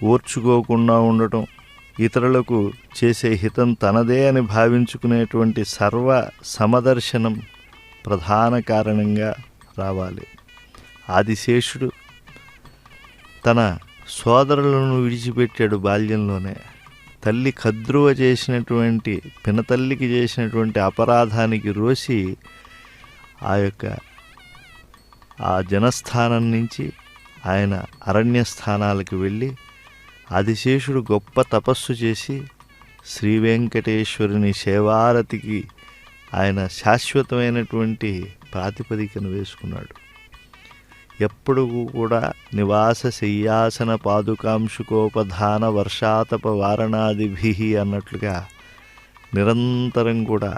ఓర్చుకోకుండా ఉండటం, ఇతరులకు చేసే హితం తనదే అని భావించుకునేటువంటి సర్వ సమదర్శనం ప్రధాన కారణంగా రావాలి. ఆదిశేషుడు తన సోదరులను విడిచిపెట్టాడు బాల్యంలోనే. తల్లి కద్రువ చేసినటువంటి పినతల్లికి చేసినటువంటి అపరాధానికి రోసి ఆ జనస్థానం నుంచి ఆయన అరణ్య స్థానాలకు వెళ్ళి ఆదిశేషుడు గొప్ప తపస్సు చేసి శ్రీ వెంకటేశ్వరుని సేవారతికి ఆయన శాశ్వతమైనటువంటి ప్రాతిపదికను వేసుకున్నాడు. ఎప్పుడు కూడా నివాస శయ్యాసన పాదుకాంశుకోపధాన వర్షాతప వారణాదిభి అన్నట్లుగా నిరంతరం కూడా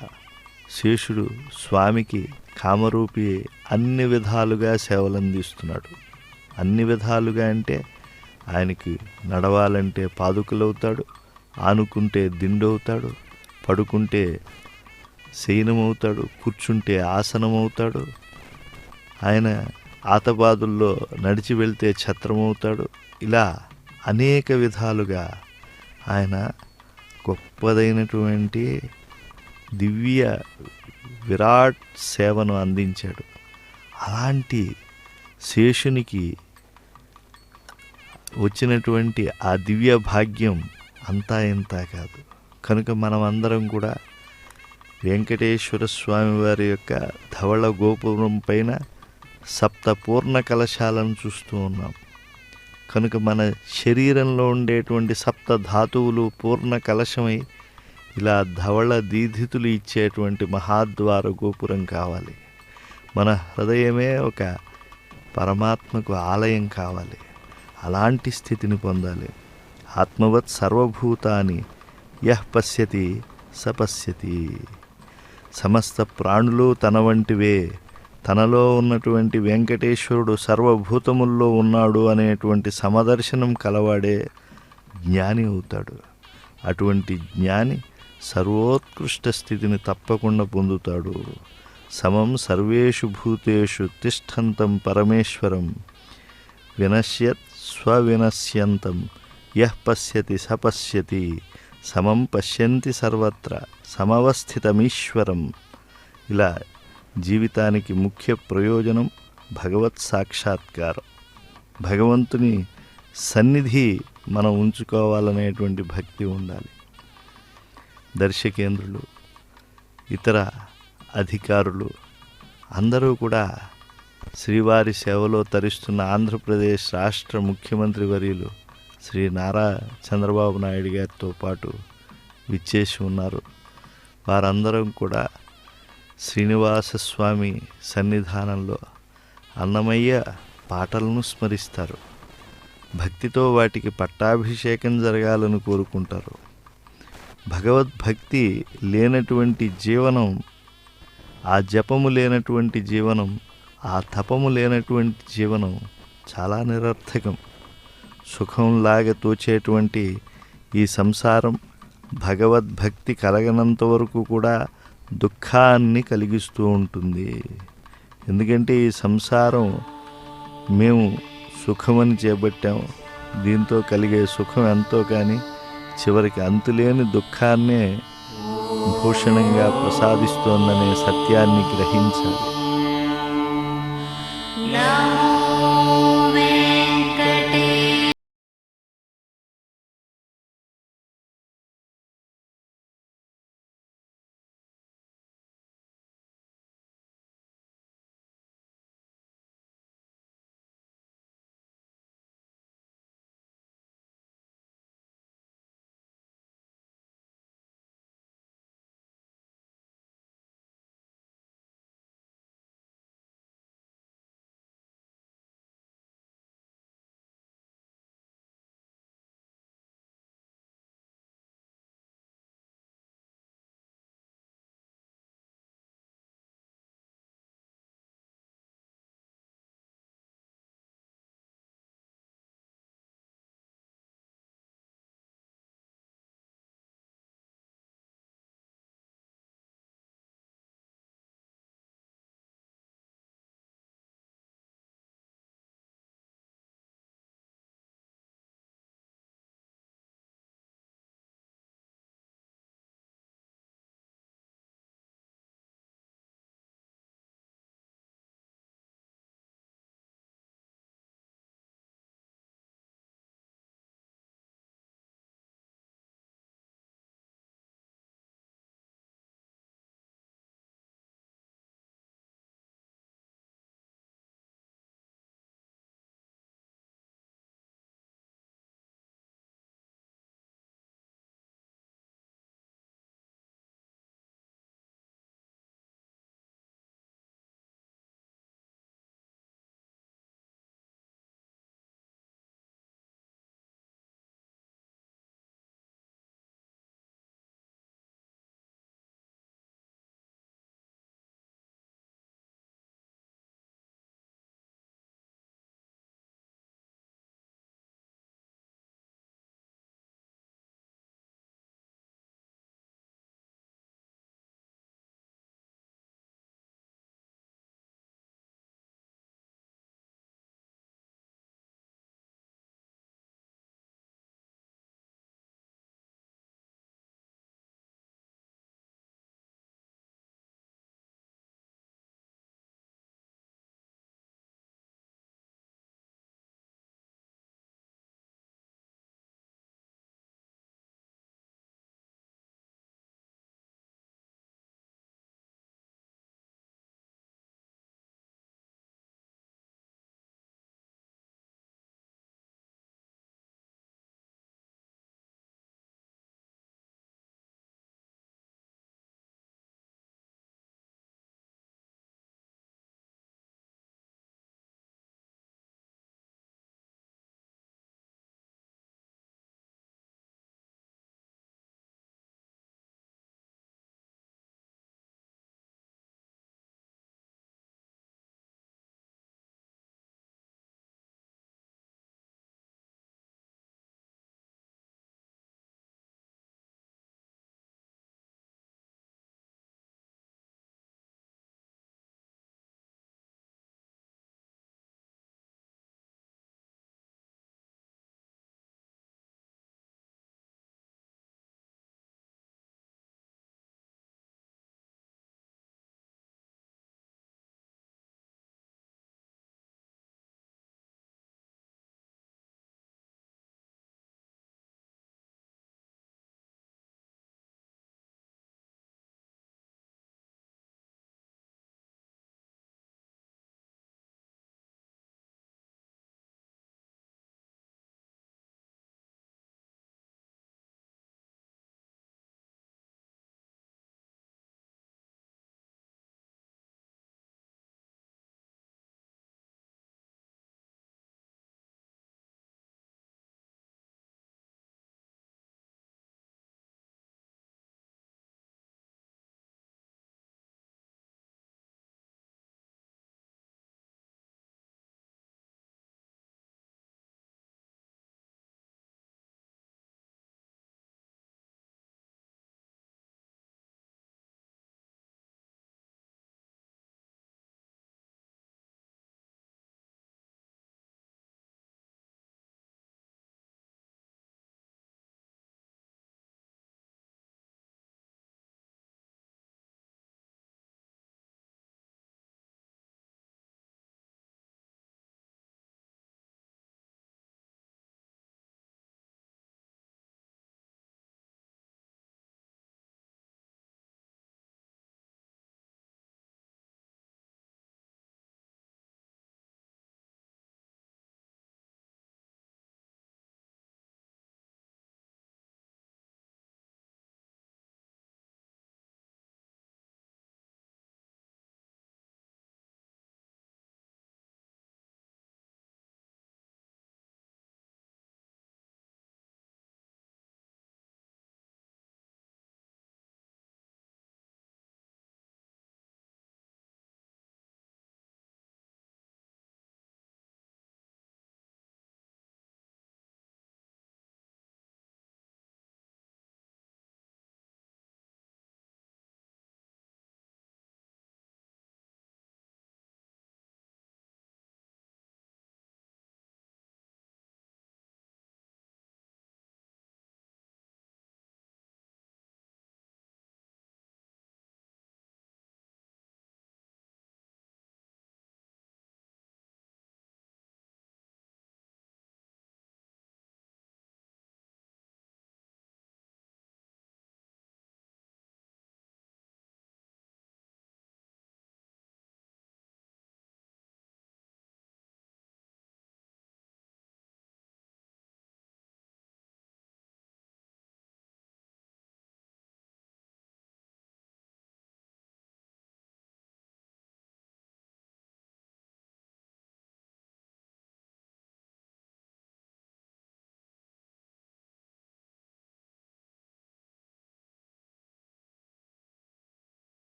శేషుడు స్వామికి కామరూపి అన్ని విధాలుగా సేవలందిస్తున్నాడు. అన్ని విధాలుగా అంటే ఆయనకి నడవాలంటే పాదుకలవుతాడు, ఆనుకుంటే దిండవుతాడు, పడుకుంటే శయనమవుతాడు, కూర్చుంటే ఆసనమవుతాడు, ఆయన ఆతబాదుల్లో నడిచి వెళ్తే ఛత్రమవుతాడు. ఇలా అనేక విధాలుగా ఆయన గొప్పదైనటువంటి దివ్య విరాట్ సేవను అందించాడు. అలాంటి శేషునికి వచ్చినటువంటి ఆ దివ్య భాగ్యం అంతా ఇంతా కాదు. కనుక మనమందరం కూడా వెంకటేశ్వర స్వామి వారి యొక్క ధవళ గోపురం పైన సప్త పూర్ణ కలశాలను చూస్తూ ఉన్నాం. కనుక మన శరీరంలో ఉండేటువంటి సప్త ధాతువులు పూర్ణ కలశమై ఇలా ధవళ దీధితులు ఇచ్చేటువంటి మహాద్వార గోపురం కావాలి. మన హృదయమే ఒక పరమాత్మకు ఆలయం కావాలి. అలాంటి స్థితిని పొందాలి. ఆత్మవత్ సర్వభూతాని యః పశ్యతి సపశ్యతి. సమస్త ప్రాణులు తన వంటివే, తనలో ఉన్నటువంటి వెంకటేశ్వరుడు సర్వభూతముల్లో ఉన్నాడు అనేటువంటి సమదర్శనం కలవాడే జ్ఞాని అవుతాడు. అటువంటి జ్ఞాని సర్వోత్కృష్ట స్థితిని తప్పకుండా పొందుతాడు. సమం సర్వేషు భూతేషు తిష్టంతం పరమేశ్వరం వినశ్యత్ స్వవినశ్యంతం యః పశ్యతి సపశ్యతి సమం పశ్యంతి సర్వత్ర సమవస్థితమీశ్వరం. ఇలా జీవితానికి ముఖ్య ప్రయోజనం భగవత్ సాక్షాత్కారం. భగవంతుని సన్నిధి మనం ఉంచుకోవాలనేటువంటి భక్తి ఉండాలి. దర్శకేంద్రులు, ఇతర అధికారులు అందరూ కూడా శ్రీవారి సేవలో తరిస్తున్న ఆంధ్రప్రదేశ్ రాష్ట్ర ముఖ్యమంత్రి వర్యులు శ్రీ నారా చంద్రబాబు నాయుడు గారితో పాటు విచ్చేసి ఉన్నారు. వారందరం కూడా శ్రీనివాస స్వామి సన్నిధానంలో అన్నమయ్య పాటలను స్మరిస్తారు. భక్తితో వాటికి పట్టాభిషేకం జరగాలని కోరుకుంటారు. భగవద్భక్తి లేనటువంటి జీవనం, ఆ జపము లేనటువంటి జీవనం, ఆ తపము లేనటువంటి జీవనం చాలా నిరర్థకం. సుఖంలాగా తోచేటువంటి ఈ సంసారం భగవద్భక్తి కలగనంత వరకు కూడా దుఃఖాన్ని కలిగిస్తూ ఉంటుంది. ఎందుకంటే ఈ సంసారం మేము సుఖమని చేపట్టాం, దీంతో కలిగే సుఖం ఎంతో కానీ చివరికి అంతులేని దుఃఖాన్నే భూషణంగా ప్రసాదిస్తోందనే సత్యాన్ని గ్రహించాలి.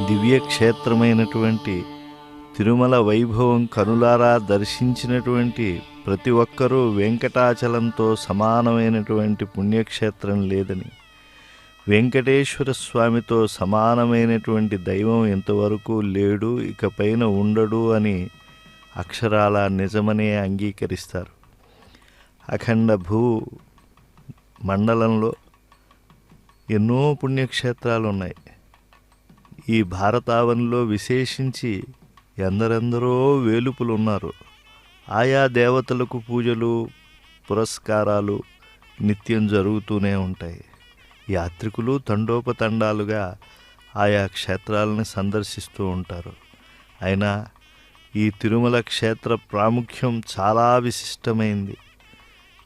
దివ్యక్షేత్రమైనటువంటి తిరుమల వైభవం కనులారా దర్శించినటువంటి ప్రతి ఒక్కరూ వెంకటాచలంతో సమానమైనటువంటి పుణ్యక్షేత్రం లేదని, వెంకటేశ్వర స్వామితో సమానమైనటువంటి దైవం ఇంతవరకు లేడు, ఇకపైన ఉండడు అని అక్షరాల నిజమనే అంగీకరిస్తారు. అఖండ భూ మండలంలో ఎన్నో పుణ్యక్షేత్రాలు ఉన్నాయి. ఈ భారతావనిలో విశేషించి ఎందరెందరో వేలుపులు ఉన్నారు. ఆయా దేవతలకు పూజలు పురస్కారాలు నిత్యం జరుగుతూనే ఉంటాయి. యాత్రికులు తండోపతండాలుగా ఆయా క్షేత్రాలను సందర్శిస్తూ ఉంటారు. అయినా ఈ తిరుమల క్షేత్ర ప్రాముఖ్యం చాలా విశిష్టమైంది.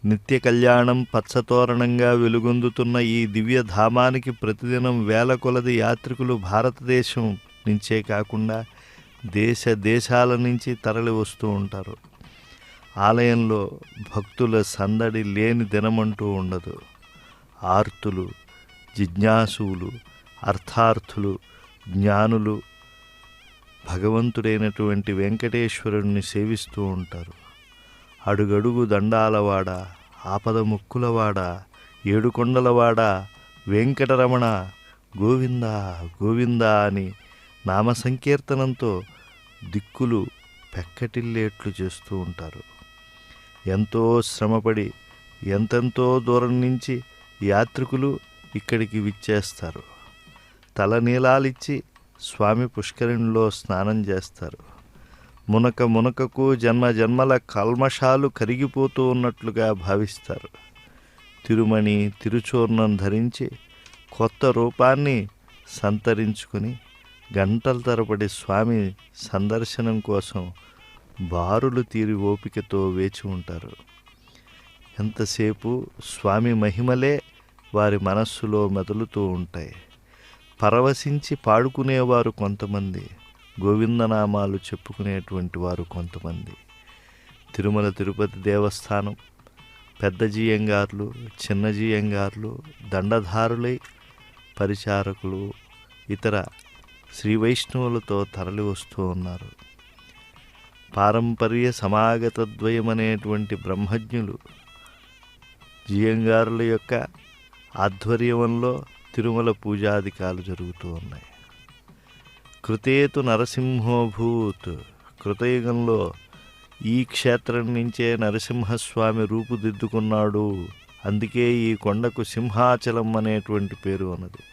నిత్య కళ్యాణం పచ్చతోరణంగా వెలుగొందుతున్న ఈ దివ్యధామానికి ప్రతిదినం వేల కొలది యాత్రికులు భారతదేశం నుంచే కాకుండా దేశ దేశాల నుంచి తరలి వస్తూ ఉంటారు. ఆలయంలో భక్తుల సందడి లేని దినమంటూ ఉండదు. ఆర్తులు, జిజ్ఞాసువులు, అర్థార్థులు, జ్ఞానులు భగవంతుడైనటువంటి వెంకటేశ్వరుణ్ణి సేవిస్తూ ఉంటారు. అడుగడుగు దండాలవాడ, ఆపద ముక్కులవాడ, ఏడుకొండలవాడ, వెంకటరమణ గోవింద గోవింద అని నామ సంకీర్తనంతో దిక్కులు పెక్కటిల్లేట్లు చేస్తూ ఉంటారు. ఎంతో శ్రమపడి ఎంతెంతో దూరం నుంచి యాత్రికులు ఇక్కడికి విచ్చేస్తారు. తలనీలాలిచ్చి స్వామి పుష్కరిణిలో స్నానం చేస్తారు. మునక మునకకు జన్మ జన్మల కల్మషాలు కరిగిపోతూ ఉన్నట్లుగా భావిస్తారు. తిరుమణి తిరుచూర్ణం ధరించి కొత్త రూపాన్ని సంతరించుకుని గంటల తరబడి స్వామి సందర్శనం కోసం బారులు తీరి ఓపికతో వేచి ఉంటారు. ఎంతసేపు స్వామి మహిమలే వారి మనస్సులో మెదులుతూ ఉంటాయి. పరవశించి పాడుకునేవారు కొంతమంది, గోవిందనామాలు చెప్పుకునేటువంటి వారు కొంతమంది. తిరుమల తిరుపతి దేవస్థానం పెద్ద జియంగార్లు, చిన్న జియంగార్లు, దండధారులై పరిచారకులు, ఇతర శ్రీ వైష్ణవులతో తరలి వస్తూ ఉన్నారు. పారంపర్య సమాగతద్వయమనేటువంటి బ్రహ్మజ్ఞులు జియంగారుల యొక్క ఆధ్వర్యంలో తిరుమల పూజాధికాలు జరుగుతూ ఉన్నాయి. కృతేతు నరసింహోభూత్, కృతయుగంలో ఈ క్షేత్రం నుంచే నరసింహస్వామి రూపుదిద్దుకున్నాడు. అందుకే ఈ కొండకు సింహాచలం అనేటువంటి పేరు ఉన్నది.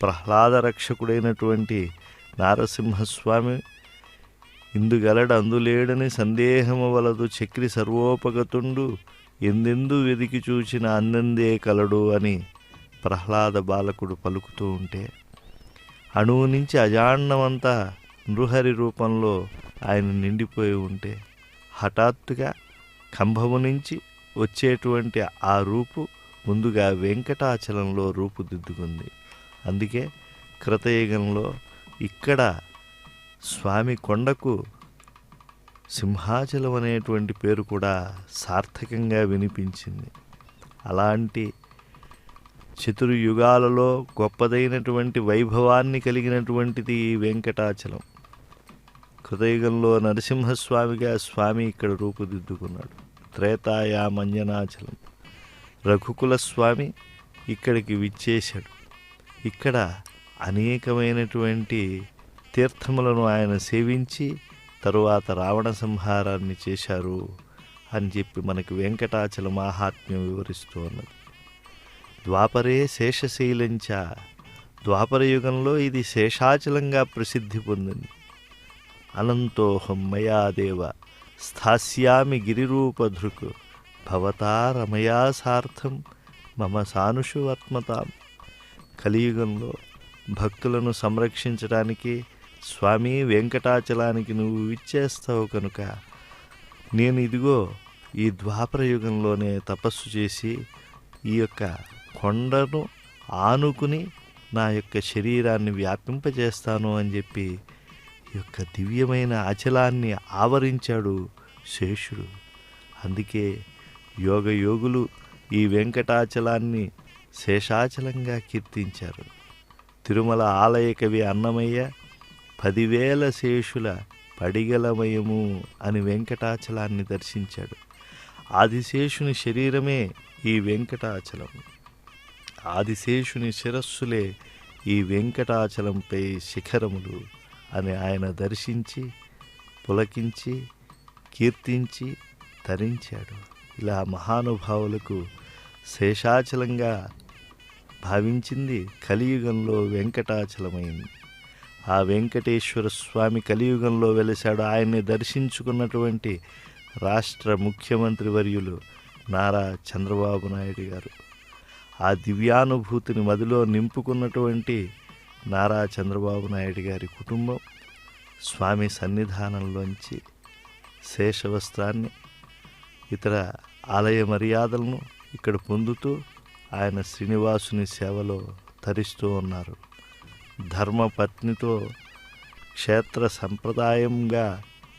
ప్రహ్లాద రక్షకుడైనటువంటి నారసింహస్వామి ఇందుగలడు అందులేడని సందేహము వలదు, చక్రి సర్వోపగతుండు ఎందెందు వెదికి చూచిన అందందే కలడు అని ప్రహ్లాద బాలకుడు పలుకుతూ ఉంటే, అణువు నుంచి అజాండమంతా నృహరి రూపంలో ఆయన నిండిపోయి ఉంటే, హఠాత్తుగా కంభము నుంచి వచ్చేటువంటి ఆ రూపు ముందుగా వెంకటాచలంలో రూపుదిద్దుకుంది. అందుకే కృతయుగంలో ఇక్కడ స్వామి కొండకు సింహాచలం అనేటువంటి పేరు కూడా సార్థకంగా వినిపించింది. అలాంటి చతుర్యుగాలలో గొప్పదైనటువంటి వైభవాన్ని కలిగినటువంటిది ఈ వెంకటాచలం. కృతయుగంలో నరసింహస్వామిగా స్వామి ఇక్కడ రూపుదిద్దుకున్నాడు. త్రేతాయామంజనాచలం రఘుకుల స్వామి ఇక్కడికి విచ్చేశాడు. ఇక్కడ అనేకమైనటువంటి తీర్థములను ఆయన సేవించి తరువాత రావణ సంహారాన్ని చేశారు అని చెప్పి మనకి వెంకటాచల మాహాత్మ్యం వివరిస్తూ ఉన్నది. ద్వాపరే శేషశైలంచ, ద్వాపర యుగంలో ఇది శేషాచలంగా ప్రసిద్ధి పొందింది. అనంతోహం మయాదేవ స్థాస్యామి గిరిరూపధృక్ భవతా రమయా సార్థం మమ సానుషు వర్త్మతాం. కలియుగంలో భక్తులను సంరక్షించడానికి స్వామి వెంకటాచలానికి నువ్వు విచ్చేస్తావు కనుక నేను ఇదిగో ఈ ద్వాపర యుగంలోనే తపస్సు చేసి ఈ యొక్క కొండను ఆనుకుని నా యొక్క శరీరాన్ని వ్యాపింపజేస్తాను అని చెప్పి ఈ యొక్క దివ్యమైన అచలాన్ని ఆవరించాడు శేషుడు. అందుకే యోగులు ఈ వెంకటాచలాన్ని శేషాచలంగా కీర్తించారు. తిరుమల ఆలయ కవి అన్నమయ్య 10,000 శేషుల పడిగలమయము అని వెంకటాచలాన్ని దర్శించాడు. ఆదిశేషుని శరీరమే ఈ వెంకటాచలం, ఆదిశేషుని శిరస్సులే ఈ వెంకటాచలంపై శిఖరములు అని ఆయన దర్శించి పులకించి కీర్తించి తరించాడు. ఇలా మహానుభావులకు శేషాచలంగా భావించింది కలియుగంలో వెంకటాచలమైంది. ఆ వెంకటేశ్వర స్వామి కలియుగంలో వెలిశాడు. ఆయన్ని దర్శించుకున్నటువంటి రాష్ట్ర ముఖ్యమంత్రి వర్యులు నారా చంద్రబాబు నాయుడు గారు, ఆ దివ్యానుభూతిని మదిలో నింపుకున్నటువంటి నారా చంద్రబాబు నాయుడు గారి కుటుంబం స్వామి సన్నిధానంలోంచి శేషవస్త్రాన్ని ఇతర ఆలయ మర్యాదలను ఇక్కడ పొందుతూ ఆయన శ్రీనివాసుని సేవలో తరిస్తూ ఉన్నారు. ధర్మపత్నితో క్షేత్ర సంప్రదాయంగా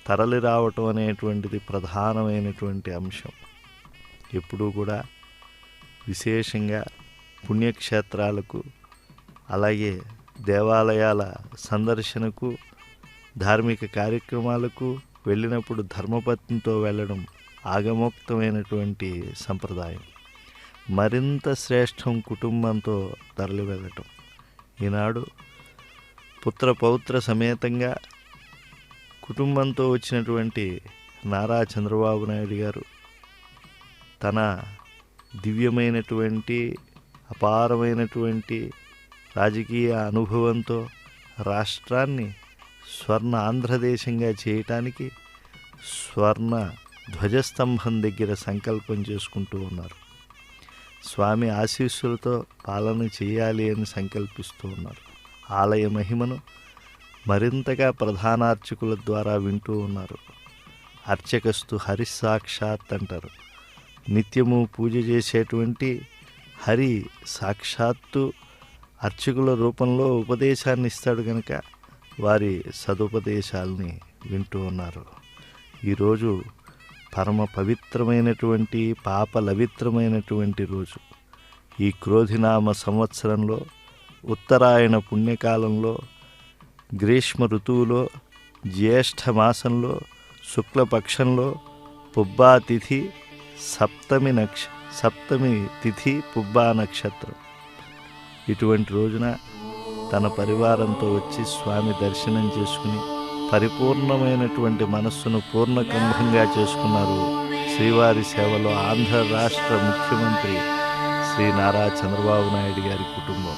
తరలి రావటం అనేటువంటిది ప్రధానమైనటువంటి అంశం. ఎప్పుడూ కూడా విశేషంగా పుణ్యక్షేత్రాలకు అలాగే దేవాలయాల సందర్శనకు ధార్మిక కార్యక్రమాలకు వెళ్ళినప్పుడు ధర్మపత్నితో వెళ్ళడం ఆగమోక్తమైనటువంటి సంప్రదాయం. మరింత శ్రేష్టం కుటుంబంతో తరలి వెళ్ళటం. ఈనాడు పుత్ర పౌత్ర సమేతంగా కుటుంబంతో వచ్చినటువంటి నారా చంద్రబాబు నాయుడు గారు తన దివ్యమైనటువంటి అపారమైనటువంటి రాజకీయ అనుభవంతో రాష్ట్రాన్ని స్వర్ణ ఆంధ్రదేశంగా చేయటానికి స్వర్ణ ధ్వజస్తంభం దగ్గర సంకల్పం చేసుకుంటూ ఉన్నారు. స్వామి ఆశీస్సులతో పాలన చేయాలి అని సంకల్పిస్తూ ఉన్నారు. ఆలయ మహిమను మరింతగా ప్రధానార్చకుల ద్వారా వింటూ ఉన్నారు. అర్చకస్తు హరిసాక్షాత్ అంటారు. నిత్యము పూజ చేసేటువంటి హరి సాక్షాత్తు అర్చకుల రూపంలో ఉపదేశాన్ని ఇస్తాడు కనుక వారి సదుపదేశాలని వింటూ ఉన్నారు. ఈరోజు పరమ పవిత్రమైనటువంటి పాపలవిత్రమైనటువంటి రోజు. ఈ క్రోధినామ సంవత్సరంలో ఉత్తరాయణ పుణ్యకాలంలో గ్రీష్మ ఋతువులో జ్యేష్ఠ మాసంలో శుక్లపక్షంలో పుబ్బా తిథి సప్తమి తిథి పుబ్బా నక్షత్రం. ఇటువంటి రోజున తన పరివారంతో వచ్చి స్వామి దర్శనం చేసుకుని పరిపూర్ణమైనటువంటి మనస్సును పూర్ణకుంభంగా చేసుకున్నారు శ్రీవారి సేవలో ఆంధ్ర రాష్ట్ర ముఖ్యమంత్రి శ్రీ నారా చంద్రబాబు నాయుడు గారి కుటుంబం.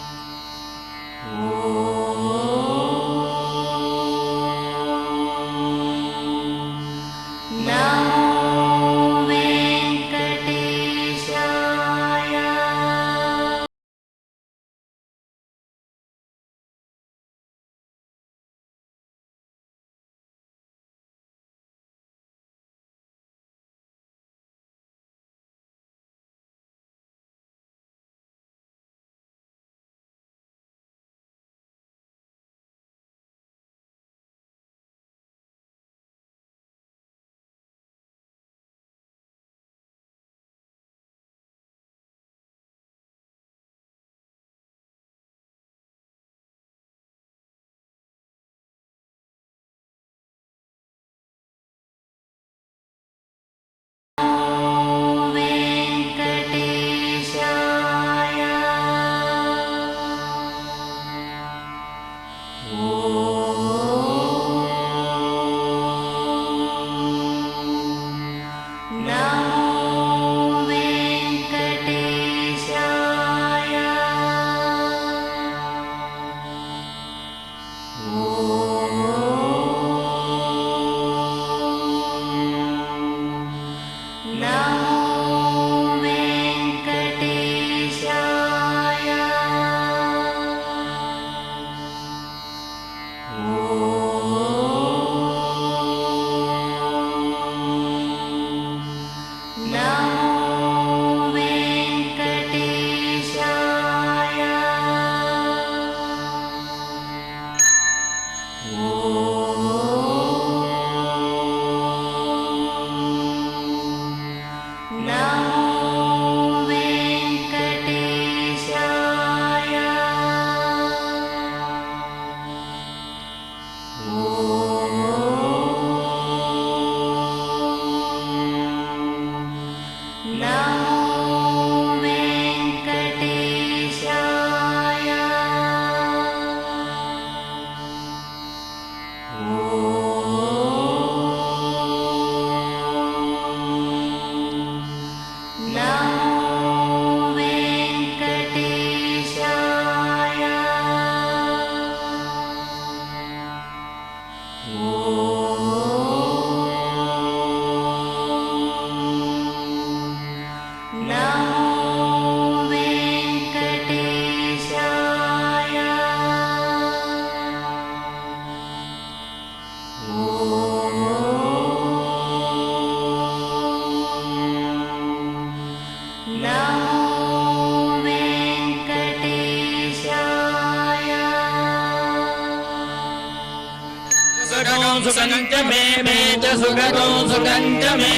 सुखगं सुखं च मे मे च सुखगं सुखं च मे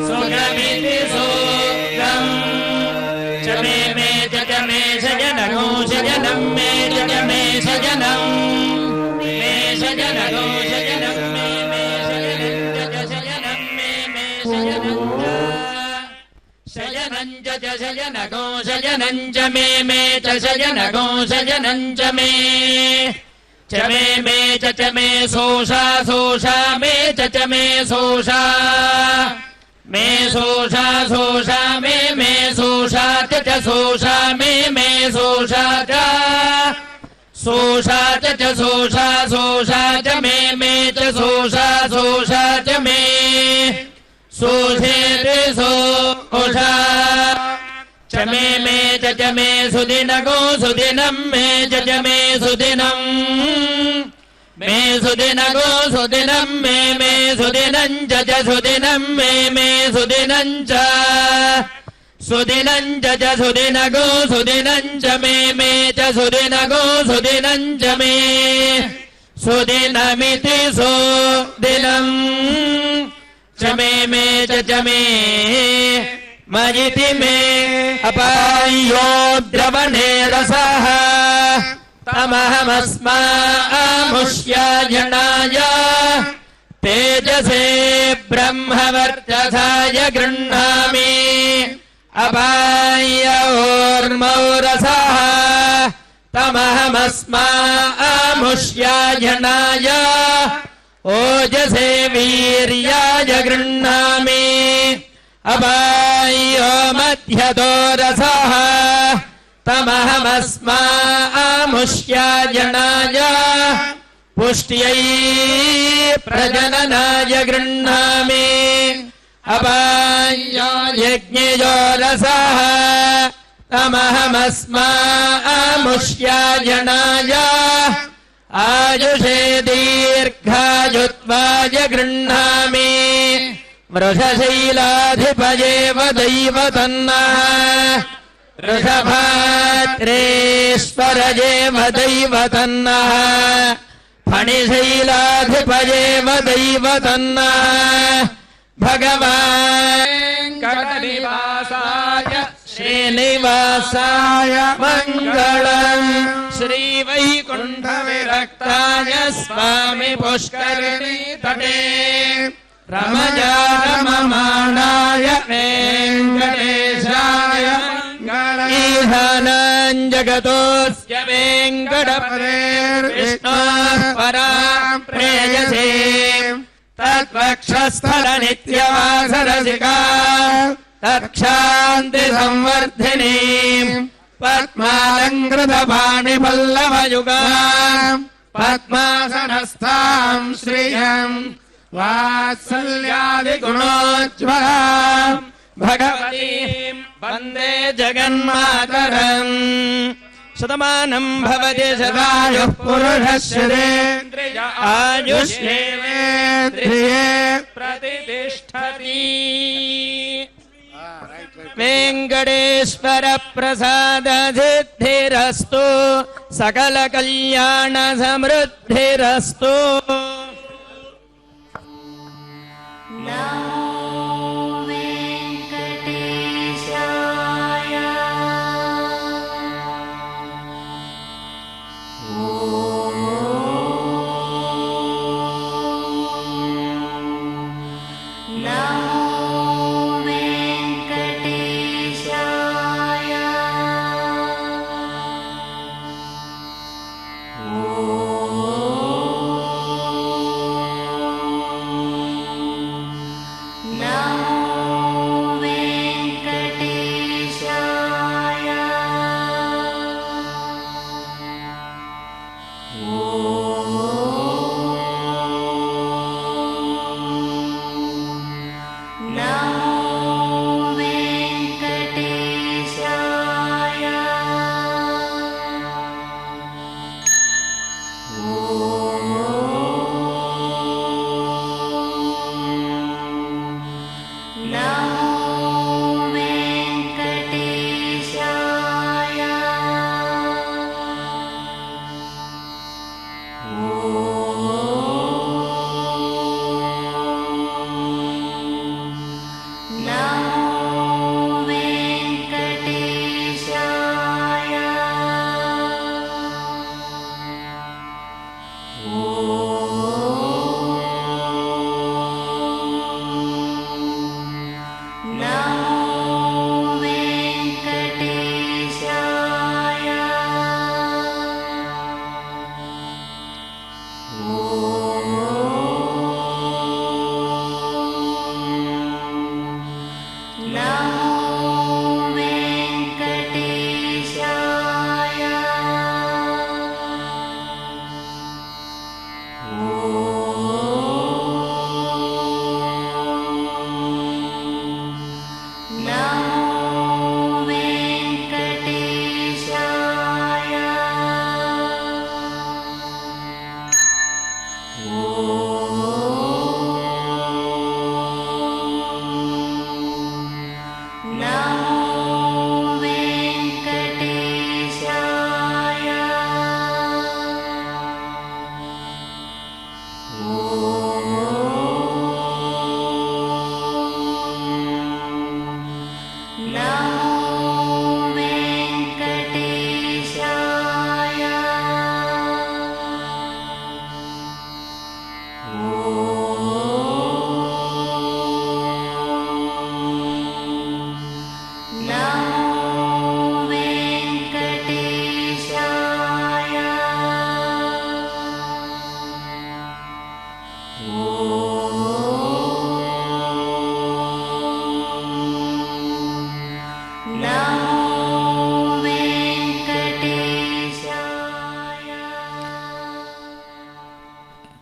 सुखमिति सुखम् च मे च मे शयनगं शयनं मे च मे शयनं मे शयनगं शयनं मे शयनं च शयनं मे शयनं शयनं च शयनगं शयनं च मे च शयनगं शयनं च मे च मे सोषा सोषा मे च मे सोषा मे सोषा सोषा मे सोषा च सोषा मे सोषा च सोषा च सोषा सोषा च मे च सोषा सोषा च मे सोषेति सोषा च मे च मे सुदिनगो सुदिनं मे च मे सुदिनं मे सुदिनगो सुदिनं मे सुदिनं च सुदिनं मे सुदिनं च सुदिनं च सुदिनगो सुदिनं च मे च सुदिनगो सुदिनं च मे सुदिनमिति सुदिनं च मे च मे मयिति मे अपायो द्रवणे रसः तमहमस्मामुष्याजनाय तेजसे ब्रह्मवर्चसाय गृह्णामि अपायोर्मौ रसः तमहमस्मामुष्याजनाय ओजसे वीर्याय गृह्णामि अपायो मध्यतो रसः तमहमस्मामुष्याजनाय पुष्ट्यै प्रजननाय गृह्णामि अपायो यज्ञयो रसः तमहमस्मामुष्याजनाय आयुषे दीर्घायुत्वाय गृह्णामि वृषशैलाधिपये वदैवतन्नः वृषभाद्रेश्वरये वदैवतन्नः फणिशैलाधिपये वदैवतन्नः भगवान् कटनिवासाय श्रीनिवासाय मङ्गलम् श्रीवैकुण्ठविरक्ताय स्वामि पुष्करिणी तटे रमजा रममाणाय वेङ्कटेशाय ईशानां जगतोऽस्य वेङ्कटपतेर्विष्णोः परां प्रेयसे तत्वक्षस्थलनित्यवासरसिका तत्क्षान्तिसंवर्धिनीं पद्मालङ्कृतपाणिपल्लवयुगां पद्मासनस्थां श्रियम् वात्सल्यादिगुणोज्ज्वलां भगवतीं वन्दे जगन्मातरम् शतमानं भवति शतायुः पुरुषस्येन्द्रिय आयुष्येवेन्द्रिये प्रतिष्ठति वेङ्कटेश्वर प्रसाद सिद्धिरस्तु सकल कल्याण समृद्धिरस्तु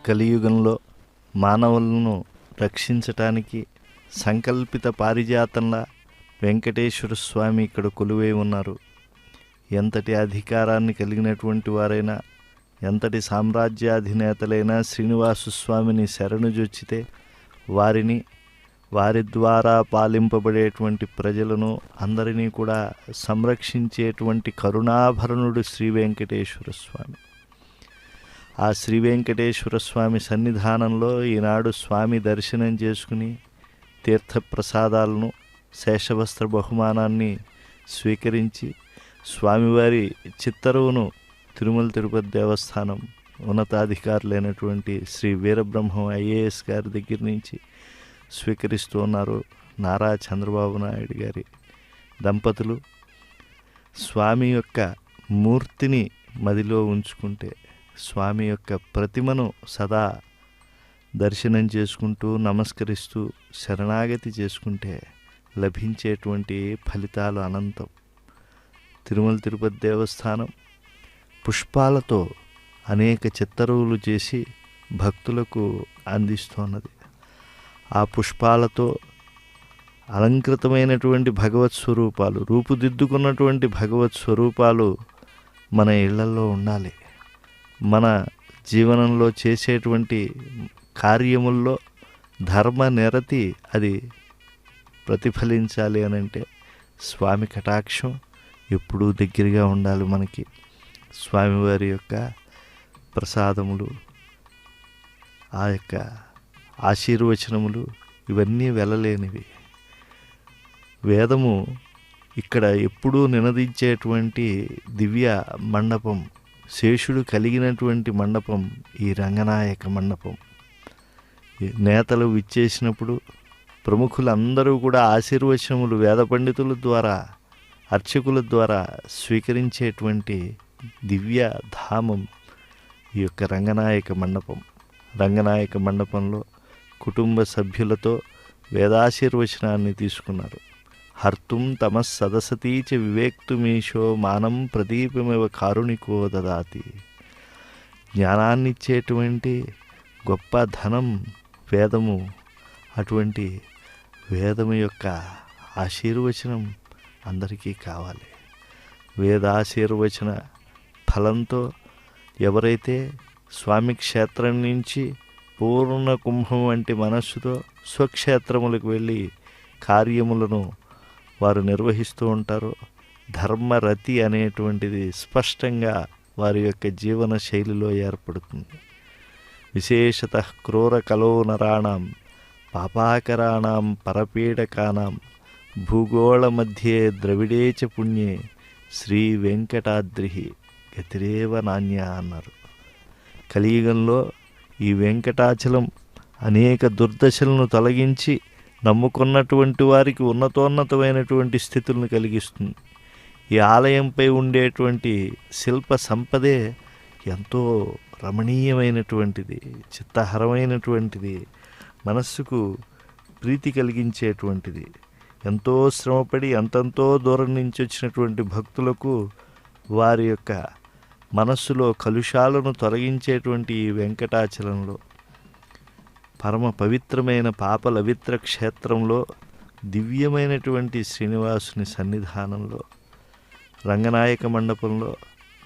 కలియుగంలో మానవులను రక్షించటానికి సంకల్పిత పారిజాతంలా వెంకటేశ్వర స్వామి ఇక్కడ కొలువై ఉన్నారు. ఎంతటి అధికారాన్ని కలిగినటువంటి వారైనా, ఎంతటి సామ్రాజ్యాధినేతలైనా శ్రీనివాసు స్వామిని శరణుజొచ్చితే వారిని, వారి ద్వారా పాలింపబడేటువంటి ప్రజలను అందరినీ కూడా సంరక్షించేటువంటి కరుణాభరణుడు శ్రీ వెంకటేశ్వర స్వామి. ఆ శ్రీ వెంకటేశ్వర స్వామి సన్నిధానంలో ఈనాడు స్వామి దర్శనం చేసుకుని తీర్థప్రసాదాలను, శేషవస్త్ర బహుమానాన్ని స్వీకరించి స్వామివారి చిత్తరువును తిరుమల తిరుపతి దేవస్థానం ఉన్నతాధికారులైనటువంటి శ్రీ వీరబ్రహ్మం ఐఏఎస్ గారి దగ్గర నుంచి స్వీకరిస్తూ ఉన్నారు నారా చంద్రబాబు నాయుడు గారి దంపతులు. స్వామి యొక్క మూర్తిని మదిలో ఉంచుకుంటే, స్వామి యొక్క ప్రతిమను సదా దర్శనం చేసుకుంటూ నమస్కరిస్తూ శరణాగతి చేసుకుంటే లభించేటువంటి ఫలితాలు అనంతం. తిరుమల తిరుపతి దేవస్థానం పుష్పాలతో అనేక చిత్తరువులు చేసి భక్తులకు అందిస్తున్నది. ఆ పుష్పాలతో అలంకృతమైనటువంటి భగవత్ స్వరూపాలు, రూపుదిద్దుకున్నటువంటి భగవత్ స్వరూపాలు మన ఇళ్లలో ఉండాలి. మన జీవనంలో చేసేటువంటి కార్యముల్లో ధర్మ నిరతి అది ప్రతిఫలించాలి అనంటే స్వామి కటాక్షం ఎప్పుడూ దగ్గరగా ఉండాలి మనకి. స్వామివారి యొక్క ప్రసాదములు, ఆ యొక్క ఆశీర్వచనములు ఇవన్నీ వెళ్ళలేనివి. వేదము ఇక్కడ ఎప్పుడూ నినదించేటువంటి దివ్య మండపం, శేషుడు కలిగినటువంటి మండపం ఈ రంగనాయక మండపం. నేతలు విచ్చేసినప్పుడు ప్రముఖులందరూ కూడా ఆశీర్వచనములు వేద పండితుల ద్వారా, అర్చకుల ద్వారా స్వీకరించేటువంటి దివ్య ధామం ఈ యొక్క రంగనాయక మండపం. రంగనాయక మండపంలో కుటుంబ సభ్యులతో వేదాశీర్వచనాన్ని తీసుకున్నారు. హర్తుం తమస్ సదసతీచ వివేక్తుమీశో మానం ప్రదీపమివ కారుణికో దదాతి. జ్ఞానాన్నిచ్చేటువంటి గొప్ప ధనం వేదము. అటువంటి వేదము యొక్క ఆశీర్వచనం అందరికీ కావాలి. వేదాశీర్వచన ఫలంతో ఎవరైతే స్వామి క్షేత్రం నుంచి పూర్ణ కుంభం వంటి మనస్సుతో స్వక్షేత్రములకు వెళ్ళి కార్యములను వారు నిర్వహిస్తూ ఉంటారో, ధర్మరతి అనేటువంటిది స్పష్టంగా వారి యొక్క జీవన శైలిలో ఏర్పడుతుంది. విశేషత క్రూర కలో నరాణం పాపాకరాణం పరపీడకానాం భూగోళ మధ్యే ద్రవిడే చ పుణ్యే శ్రీ వెంకటాద్రి గతిరేవ నాణ్య అన్నారు. కలియుగంలో ఈ వెంకటాచలం అనేక దుర్దశలను తొలగించి నమ్ముకున్నటువంటి వారికి ఉన్నతోన్నతమైనటువంటి స్థితులను కలిగిస్తుంది. ఈ ఆలయంపై ఉండేటువంటి శిల్ప సంపదే ఎంతో రమణీయమైనటువంటిది, చిత్తహరమైనటువంటిది, మనస్సుకు ప్రీతి కలిగించేటువంటిది. ఎంతో శ్రమపడి అంతంతో దూరం నుంచి వచ్చినటువంటి భక్తులకు వారి యొక్క మనస్సులో కలుషాలను తొలగించేటువంటి ఈ వెంకటాచలంలో, పరమ పవిత్రమైన పాపలవిత్ర క్షేత్రంలో, దివ్యమైనటువంటి శ్రీనివాసుని సన్నిధానంలో, రంగనాయక మండపంలో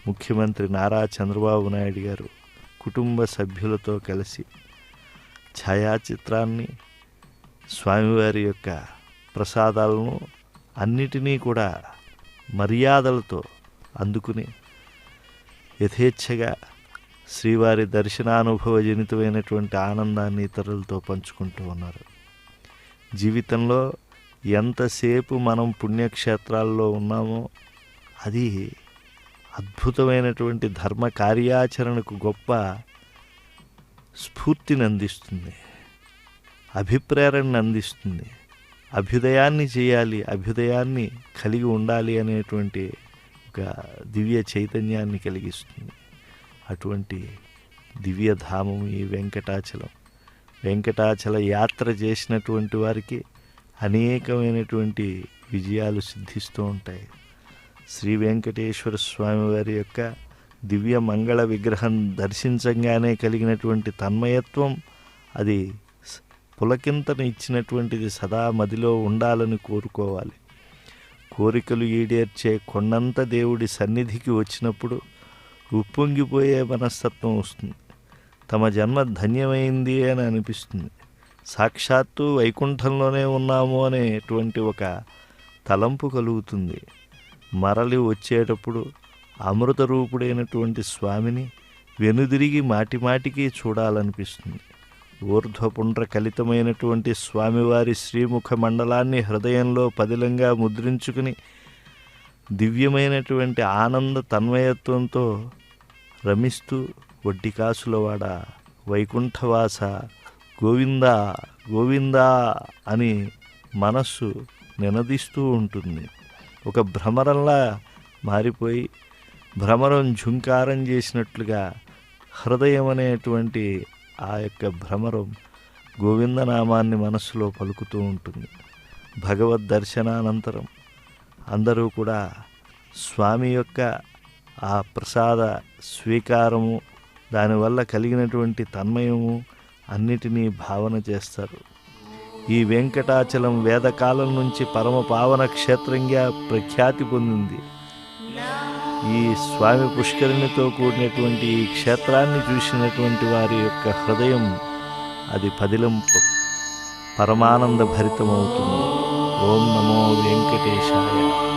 ముఖ్యమంత్రి నారా చంద్రబాబు నాయుడు గారు కుటుంబ సభ్యులతో కలిసి ఛాయాచిత్రాన్ని, స్వామివారి యొక్క ప్రసాదాలను అన్నిటినీ కూడా మర్యాదలతో అందుకుని యథేచ్ఛగా శ్రీవారి దర్శనానుభవజనితమైనటువంటి ఆనందాన్ని ఇతరులతో పంచుకుంటూ ఉన్నారు. జీవితంలో ఎంతసేపు మనం పుణ్యక్షేత్రాల్లో ఉన్నామో అది అద్భుతమైనటువంటి ధర్మ కార్యాచరణకు గొప్ప స్ఫూర్తిని అందిస్తుంది, అభిప్రేరణను అందిస్తుంది. అభ్యుదయాన్ని చేయాలి, అభ్యుదయాన్ని కలిగి ఉండాలి అనేటువంటి ఒక దివ్య చైతన్యాన్ని కలిగిస్తుంది. అటువంటి దివ్యధామం ఈ వెంకటాచలం. వెంకటాచల యాత్ర చేసినటువంటి వారికి అనేకమైనటువంటి విజయాలు సిద్ధిస్తూ ఉంటాయి. శ్రీ వెంకటేశ్వర స్వామి వారి యొక్క దివ్య మంగళ విగ్రహం దర్శించగానే కలిగినటువంటి తన్మయత్వం అది పులకింతను ఇచ్చినటువంటిది సదా మదిలో ఉండాలని కోరుకోవాలి. కోరికలు ఈడేర్చే కొండంత దేవుడి సన్నిధికి వచ్చినప్పుడు ఉప్పొంగిపోయే మనస్తత్వం వస్తుంది. తమ జన్మ ధన్యమైంది అని అనిపిస్తుంది. సాక్షాత్తు వైకుంఠంలోనే ఉన్నాము అనేటువంటి ఒక తలంపు కలుగుతుంది. మరలి వచ్చేటప్పుడు అమృత రూపుడైనటువంటి స్వామిని వెనుదిరిగి మాటిమాటికి చూడాలనిపిస్తుంది. ఊర్ధ్వపుండ్ర కలితమైనటువంటి స్వామివారి శ్రీముఖ మండలాన్ని హృదయంలో పదిలంగా ముద్రించుకుని దివ్యమైనటువంటి ఆనంద తన్మయత్వంతో రమిస్తూ వడ్డికాసులవాడ వైకుంఠవాస గోవిందా గోవిందా అని మనస్సు నినదిస్తూ ఉంటుంది. ఒక భ్రమరంలా మారిపోయి భ్రమరం ఝుంకారం చేసినట్లుగా హృదయం అనేటువంటి ఆ యొక్క భ్రమరం గోవిందనామాన్ని మనస్సులో పలుకుతూ ఉంటుంది. భగవద్ దర్శనానంతరం అందరూ కూడా స్వామి యొక్క ఆ ప్రసాద స్వీకారము దానివల్ల కలిగినటువంటి తన్మయము అన్నిటినీ భావన చేస్తారు. ఈ వెంకటాచలం వేదకాలం నుంచి పరమ పావన క్షేత్రంగా ప్రఖ్యాతి పొందింది. ఈ స్వామి పుష్కరిణితో కూడినటువంటి ఈ క్షేత్రాన్ని చూసినటువంటి వారి యొక్క హృదయం అది పదిలంపు పరమానంద భరితమవుతుంది. ఓం నమో వెంకటేశాయ.